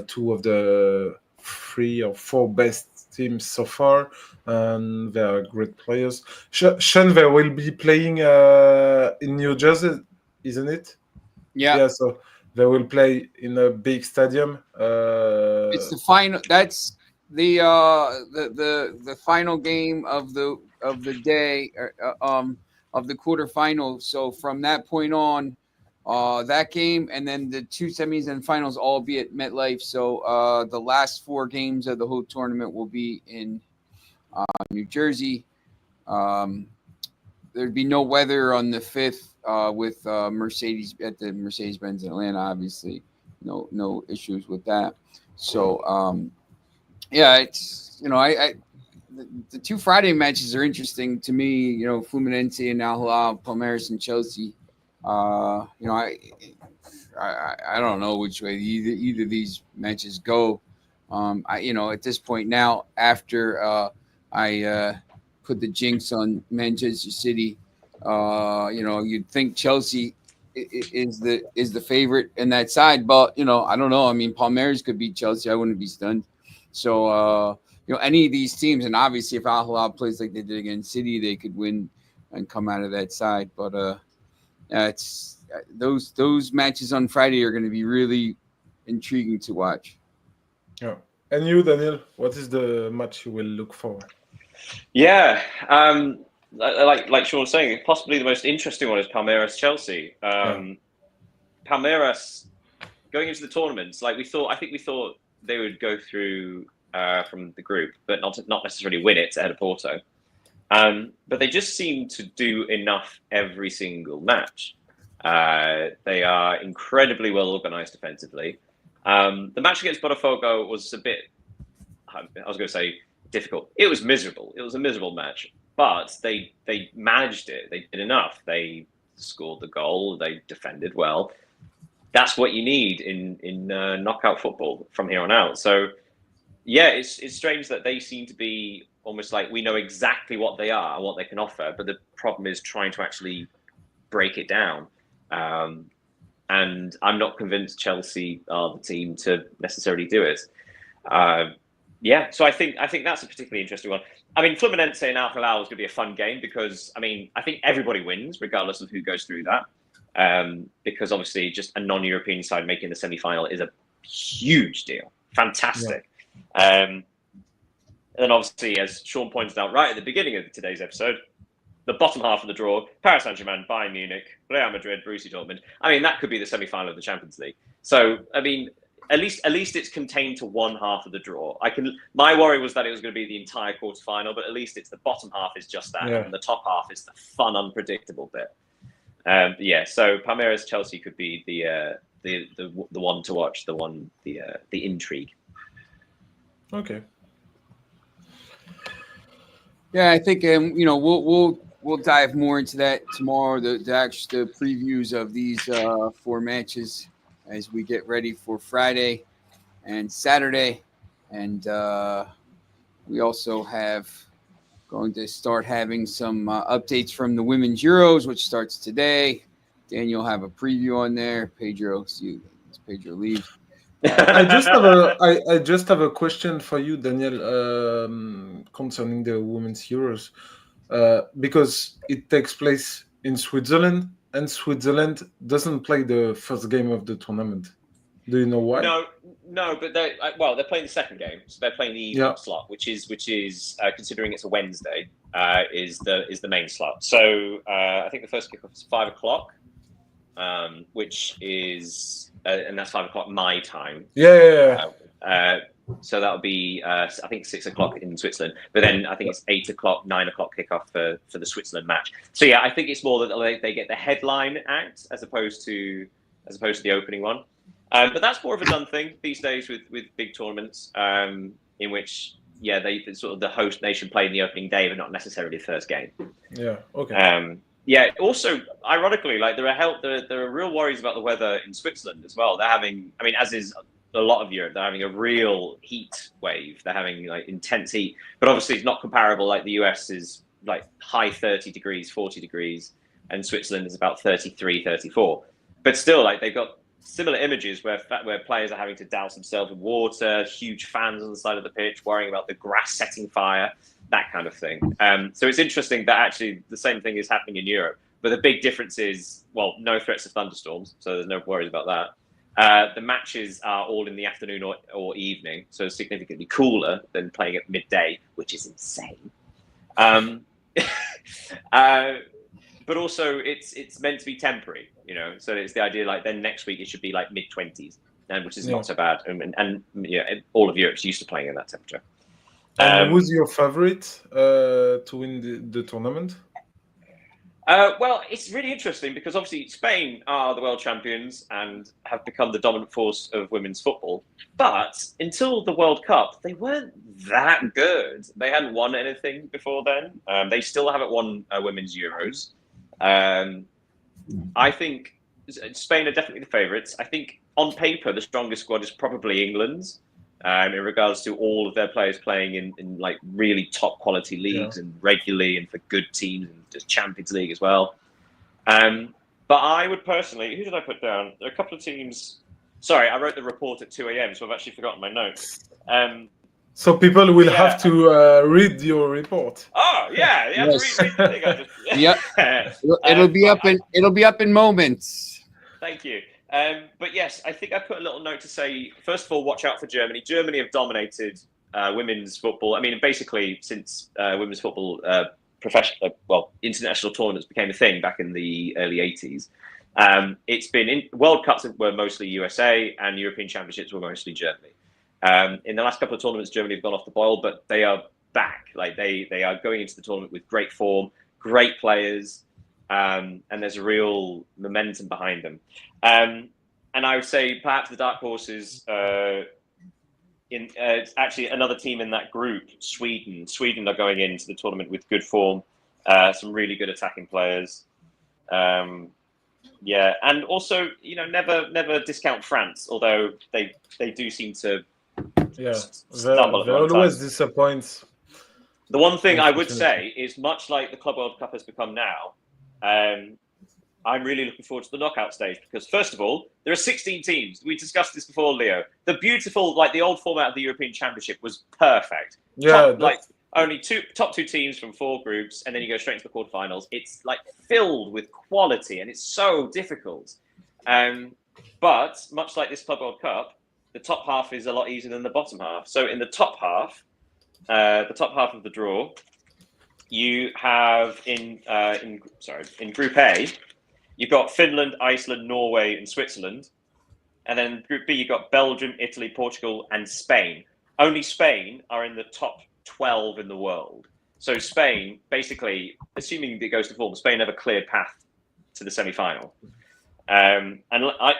2 of the 3 or 4 best teams so far, and they are great players. Sean, they will be playing in New Jersey, isn't it? Yeah. So they will play in a big stadium. It's the final. That's the final game of the day of the quarterfinal. So from that point on, that game and then the 2 semis and finals all be at MetLife. So the last 4 games of the whole tournament will be in New Jersey. There'd be no weather on the 5th with Mercedes at the Mercedes-Benz in Atlanta. Obviously, no issues with that. So it's the 2 Friday matches are interesting to me. Fluminense and Al Hilal, Palmeiras and Chelsea. I don't know which way either of these matches go. At this point now, after I put the jinx on Manchester City, you'd think Chelsea is the favorite in that side, but I don't know. I mean, Palmeiras could beat Chelsea. I wouldn't be stunned. So any of these teams, and obviously if Al Hilal plays like they did against City, they could win and come out of that side. But it's those matches on Friday are going to be really intriguing to watch. Yeah. And you, Daniel, what is the match you will look for? Yeah. Like Sean was saying, possibly the most interesting one is Palmeiras Chelsea. Palmeiras going into the tournaments, I think we thought they would go through from the group, but not necessarily win it ahead of Porto. But they just seem to do enough every single match. They are incredibly well organized defensively. The match against Botafogo was a bit, I was going to say difficult. It was miserable. It was a miserable match, but they managed it. They did enough. They scored the goal. They defended well. that's what you need in knockout football from here on out. So yeah, it's strange that they seem to be almost like we know exactly what they are and what they can offer, but the problem is trying to actually break it down. And I'm not convinced Chelsea are the team to necessarily do it. Yeah, so I think that's a particularly interesting one. I mean, Fluminense and Al Hilal is going to be a fun game because, I mean, I think everybody wins regardless of who goes through that. Because obviously just a non-European side making the semi-final is a huge deal. Fantastic. Yeah. And then obviously, as Sean pointed out right at the beginning of today's episode, the bottom half of the draw, Paris Saint-Germain, Bayern Munich, Real Madrid, Borussia Dortmund. I mean, that could be the semi-final of the Champions League. So, I mean, at least it's contained to one half of the draw. My worry was that it was going to be the entire quarterfinal, but at least it's the bottom half is just that, and the top half is the fun, unpredictable bit. Yeah, so Palmeiras Chelsea could be the one to watch, the intrigue. Okay. Yeah, I think we'll dive more into that tomorrow. The previews of these 4 matches as we get ready for Friday and Saturday, and we also have going to start having some updates from the Women's Euros, which starts today. Daniel will have a preview on there. Pedro leaves. I just have a question for you, Daniel, concerning the Women's Euros, because it takes place in Switzerland, and Switzerland doesn't play the first game of the tournament. Do you know why? No, but they're playing the second game, so they're playing the evening slot, which is considering it's a Wednesday, is the main slot. So I think the first kickoff is 5:00, which is and that's 5:00 my time. Yeah. So that'll be I think 6:00 in Switzerland, but then I think it's 8:00, 9:00 kickoff for the Switzerland match. So yeah, I think it's more that they get the headline act as opposed to the opening one. But that's more of a done thing these days with big tournaments, in which they sort of the host nation play in the opening day, but not necessarily the first game. Yeah. Okay. Yeah. Also, ironically, like there are real worries about the weather in Switzerland as well. They're having, I mean, as is a lot of Europe, they're having a real heat wave. They're having like intense heat, but obviously it's not comparable. Like the US is like high 30 degrees, 40 degrees, and Switzerland is about 33, 34. But still, like they've got similar images where players are having to douse themselves in water, huge fans on the side of the pitch, worrying about the grass setting fire, that kind of thing. So it's interesting that actually the same thing is happening in Europe, but the big difference is, well, no threats of thunderstorms, so there's no worries about that. The matches are all in the afternoon or evening, so significantly cooler than playing at midday, which is insane. But also it's meant to be temporary, so it's the idea like then next week it should be like mid-20s, which is not so bad. And all of Europe's used to playing in that temperature. And who's your favorite to win the tournament? Well, it's really interesting because obviously Spain are the world champions and have become the dominant force of women's football. But until the World Cup, they weren't that good. They hadn't won anything before then. They still haven't won Women's Euros. I think Spain are definitely the favourites. I think on paper, the strongest squad is probably England's. In regards to all of their players playing in like really top quality leagues and regularly and for good teams and just Champions League as well. But I would personally, who did I put down? There are a couple of teams. Sorry, I wrote the report at 2 a.m, so I've actually forgotten my notes. So people will have to read your report. Oh yeah, you have to read the thing. Yep. It'll be up in moments. Thank you. But yes, I think I put a little note to say, first of all, watch out for Germany. Germany have dominated women's football. I mean, basically, since women's football, international tournaments became a thing back in the early 80s. It's been World Cups were mostly USA and European Championships were mostly Germany. In the last couple of tournaments, Germany have gone off the boil, but they are back. Like they are going into the tournament with great form, great players. And there's a real momentum behind them. And I would say perhaps the dark horses it's actually another team in that group, Sweden. Sweden are going into the tournament with good form, some really good attacking players. Yeah, and also, never discount France, although they do seem to stumble at they the wrong always times. disappoint. The one thing I would Unfortunately. say is, much like the Club World Cup has become now, I'm really looking forward to the knockout stage because, first of all, there are 16 teams. We discussed this before, Leo. The beautiful, the old format of the European Championship was perfect. Yeah, Only top two teams from 4 groups, and then you go straight into the quarterfinals. It's filled with quality, and it's so difficult. But much like this Club World Cup, the top half is a lot easier than the bottom half. So in the top half of the draw, you have in Group A, you've got Finland, Iceland, Norway, and Switzerland. And then Group B, you've got Belgium, Italy, Portugal, and Spain. Only Spain are in the top 12 in the world. So Spain, basically, assuming it goes to form, Spain have a cleared path to the semi-final. And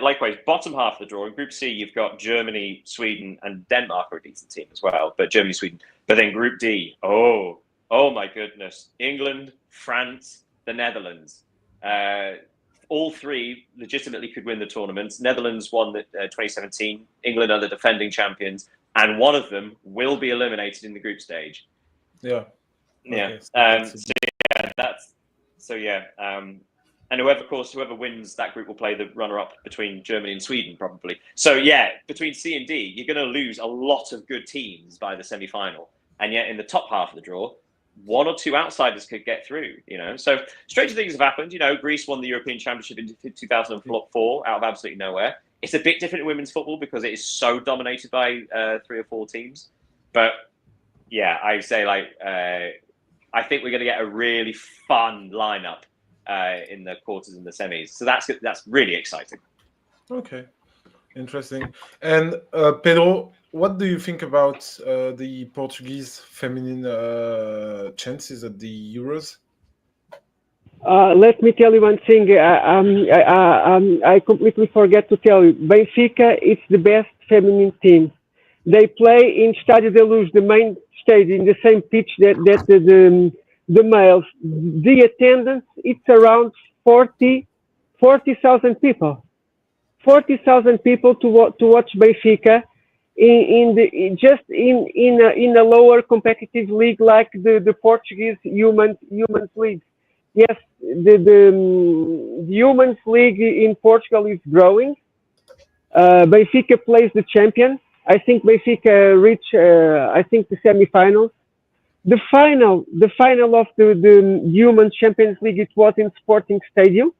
likewise, bottom half of the draw, in Group C, you've got Germany, Sweden, and Denmark are a decent team as well. But Germany, Sweden. But then Group D, oh my goodness. England, France, the Netherlands. All 3 legitimately could win the tournament. Netherlands won the 2017. England are the defending champions. And one of them will be eliminated in the group stage. Yeah. Yeah. Okay, And whoever wins that group will play the runner-up between Germany and Sweden, probably. So yeah, between C and D, you're going to lose a lot of good teams by the semi-final. And yet in the top half of the draw, 1 or 2 outsiders could get through, So stranger things have happened. Greece won the European Championship in 2004 out of absolutely nowhere. It's a bit different in women's football because it is so dominated by 3 or 4 teams. But yeah, I say I think we're going to get a really fun lineup in the quarters and the semis. So that's really exciting. Okay, interesting. And Pedro, what do you think about the Portuguese feminine chances at the Euros? Let me tell you one thing. I completely forget to tell you. Benfica is the best feminine team. They play in Estádio da Luz, the main stage, in the same pitch that the males. The attendance, it's around 40,000 people. 40,000 people to watch Benfica in a lower competitive league like the Portuguese Humans League. Yes, the Humans League in Portugal is growing. Benfica plays the champion. I think Benfica reach the semi-finals. The final of the Human Champions League, it was in Sporting Stadium.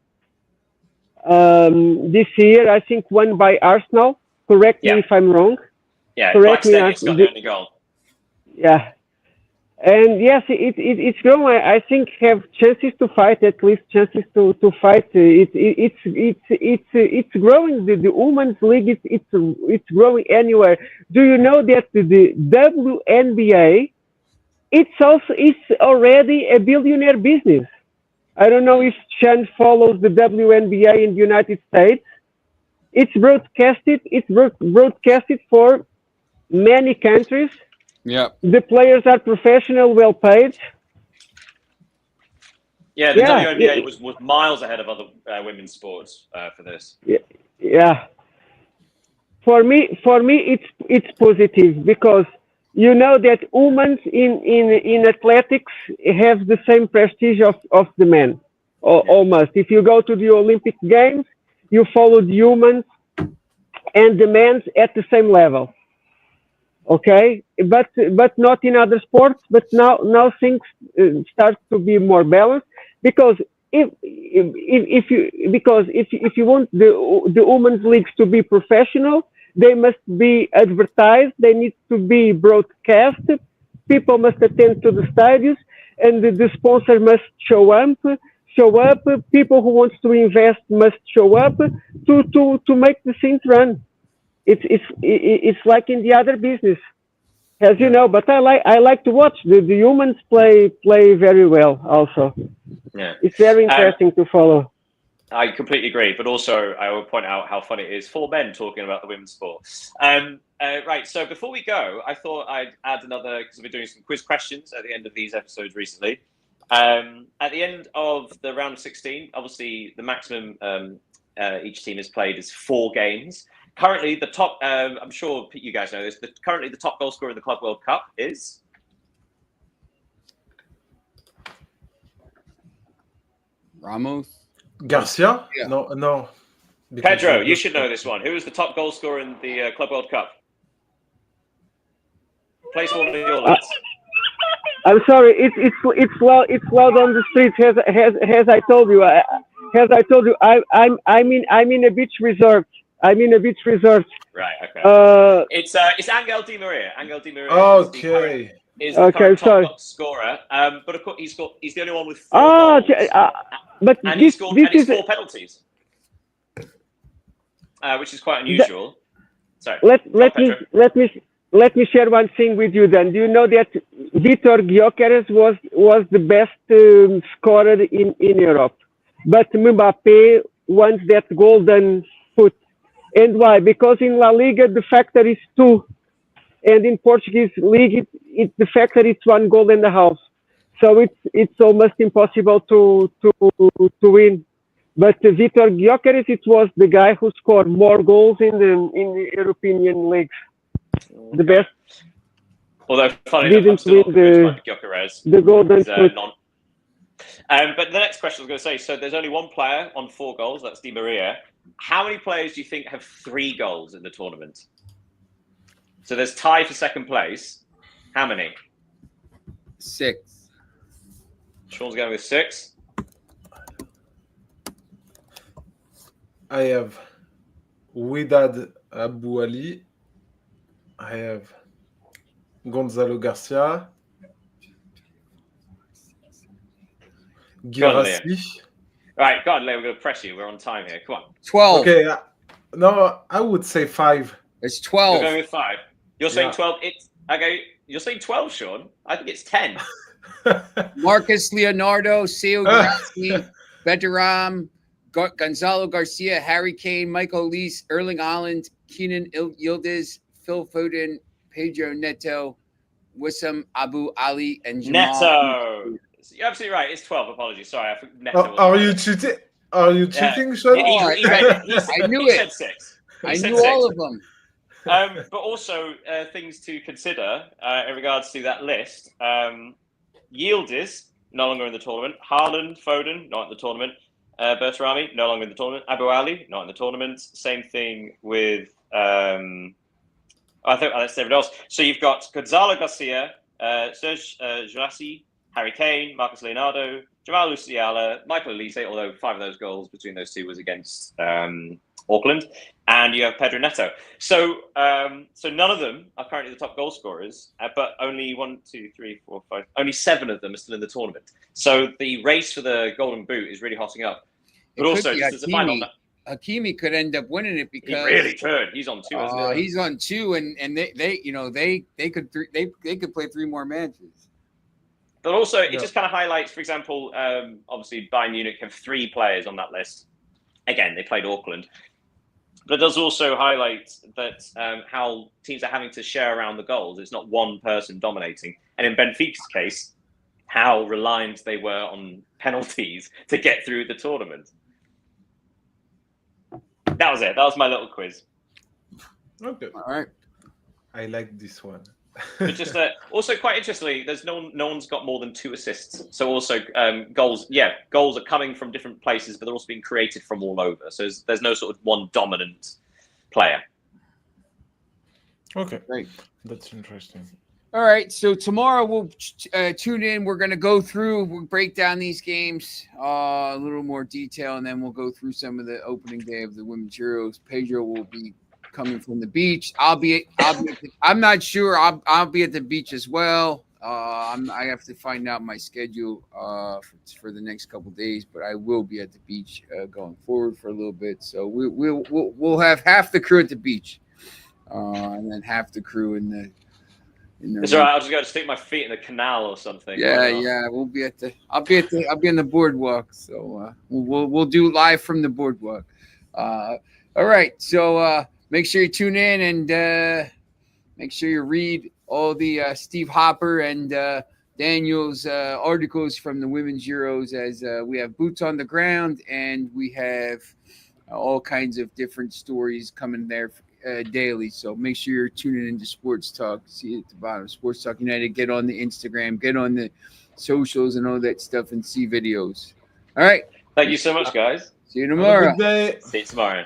This year, I think won by Arsenal. Correct me if I'm wrong. Yeah, correct me. Blackstone got the only goal. Yeah. And yes, it's growing. I think have chances to fight, at least chances to fight. It's growing. The women's league it's growing anywhere. Do you know that the WNBA it's already a billionaire business? I don't know if Chan follows the WNBA in the United States. It's broadcasted for many countries. Yeah. The players are professional, well paid. Yeah, the WNBA was miles ahead of other women's sports for this. Yeah. For me, it's positive because you know that women in athletics have the same prestige of the men, almost. If you go to the Olympic Games, you follow the women and the men at the same level. Okay, but not in other sports. But now things start to be more balanced because if you want the women's leagues to be professional, they must be advertised. They need to be broadcast. People must attend to the stadiums, and the sponsor must show up. People who want to invest must show up to make the things run. It's like in the other business, as you know. But I like to watch the humans play very well. Also, it's very interesting to follow. I completely agree, but also I will point out how fun it is for men talking about the women's sport. Right, so before we go, I thought I'd add another, because we're doing some quiz questions at the end of these episodes recently. At the end of the round of 16, obviously the maximum each team has played is 4 games. Currently, the top, I'm sure you guys know this, currently the top goal scorer in the Club World Cup is? Ramos. Garcia? Yeah. No. Because Pedro, you should know this one. Who is the top goal scorer in the Club World Cup? Place one of your lists. I'm sorry. It's loud on the streets. As I told you. I'm in a beach resort. Right. Okay. It's Angel Di Maria. Angel Di Maria. Okay. Is the current top goal scorer. But of course he's the only one with 4 goals. But he scored 4 penalties, which is quite unusual. Sorry. Let me share one thing with you. Then, do you know that Vitor Gyökeres was the best scorer in Europe, but Mbappé wants that golden foot, and why? Because in La Liga the factor is 2, and in Portuguese league the factor is 1 goal and a half. So it's almost impossible to win. But Vitor Gyökeres, it was the guy who scored more goals in the European leagues. The best. Although, funny enough, I'm still not convinced by Gyökeres. The golden foot. But the next question I was going to say, so there's only one player on 4 goals, that's Di Maria. How many players do you think have 3 goals in the tournament? So there's tie for second place. How many? 6. Sean's going with 6. I have Widad Abu Ali. I have Gonzalo Garcia. Guirassy. Right, go on, Leo, we're going to press you. We're on time here. Come on. 12. Okay, no, I would say 5. It's 12. You're going with 5. You're saying 12. Okay. You're saying 12, Sean. I think it's 10. Marcus Leonardo, Seo Grassi, Beteram, Gonzalo Garcia, Harry Kane, Michael Leese, Erling Haaland, Kenan Yildiz, Phil Foden, Pedro Neto, Wissam Abu Ali, and Jamal. Neto. You're absolutely right. It's 12. Apologies. Sorry. I forgot Neto. Are you cheating? Are you cheating, Sean? I knew it. Said 6. I knew all of them. But also things to consider in regards to that list. Yildiz, no longer in the tournament. Haaland, Foden, not in the tournament. Bertarami, no longer in the tournament. Abu Ali, not in the tournament. Same thing with I think that's everyone else. So you've got Gonzalo Garcia, Serge Girassi, Harry Kane, Marcus Leonardo, Jamal Musiala, Michael Elise, although 5 of those goals between those 2 was against Auckland, and you have Pedro Neto. So none of them are currently the top goal scorers, but only only 7 of them are still in the tournament. So the race for the Golden Boot is really hotting up. But also, just as a final, Hakimi could end up winning it because he really could. He's on 2, isn't he? He's on 2, and they could play 3 more matches. But also, it just kind of highlights, for example, obviously Bayern Munich have 3 players on that list. Again, they played Auckland. But it does also highlight that how teams are having to share around the goals. It's not one person dominating. And in Benfica's case, how reliant they were on penalties to get through the tournament. That was it. That was my little quiz. Okay. All right. I like this one. But just also quite interestingly, there's no one's got more than 2 assists. So also goals are coming from different places, but they're also being created from all over. So there's no sort of one dominant player. Okay, Great. That's interesting. All right, so tomorrow we'll tune in. We're going to we'll break down these games a little more detail, and then we'll go through some of the opening day of the Women's Euros. Pedro will be coming from the beach. I'm not sure. I'll be at the beach as well. I have to find out my schedule for the next couple of days, but I will be at the beach going forward for a little bit. So we'll have half the crew at the beach, and then half the crew in the. It's all right. I'll just go to stick my feet in the canal or something. Yeah. We'll be at the. I'll be in the boardwalk. So we'll do live from the boardwalk. All right. So make sure you tune in and make sure you read all the Steve Hopper and Daniel's articles from the Women's Euros, as we have boots on the ground, and we have all kinds of different stories coming there daily. So make sure you're tuning into Sports Talk. See at the bottom, Sports Talk United. Get on the Instagram, get on the socials and all that stuff, and see videos. All right. Thank you so much, guys. See you Have a tomorrow. good day. See you tomorrow.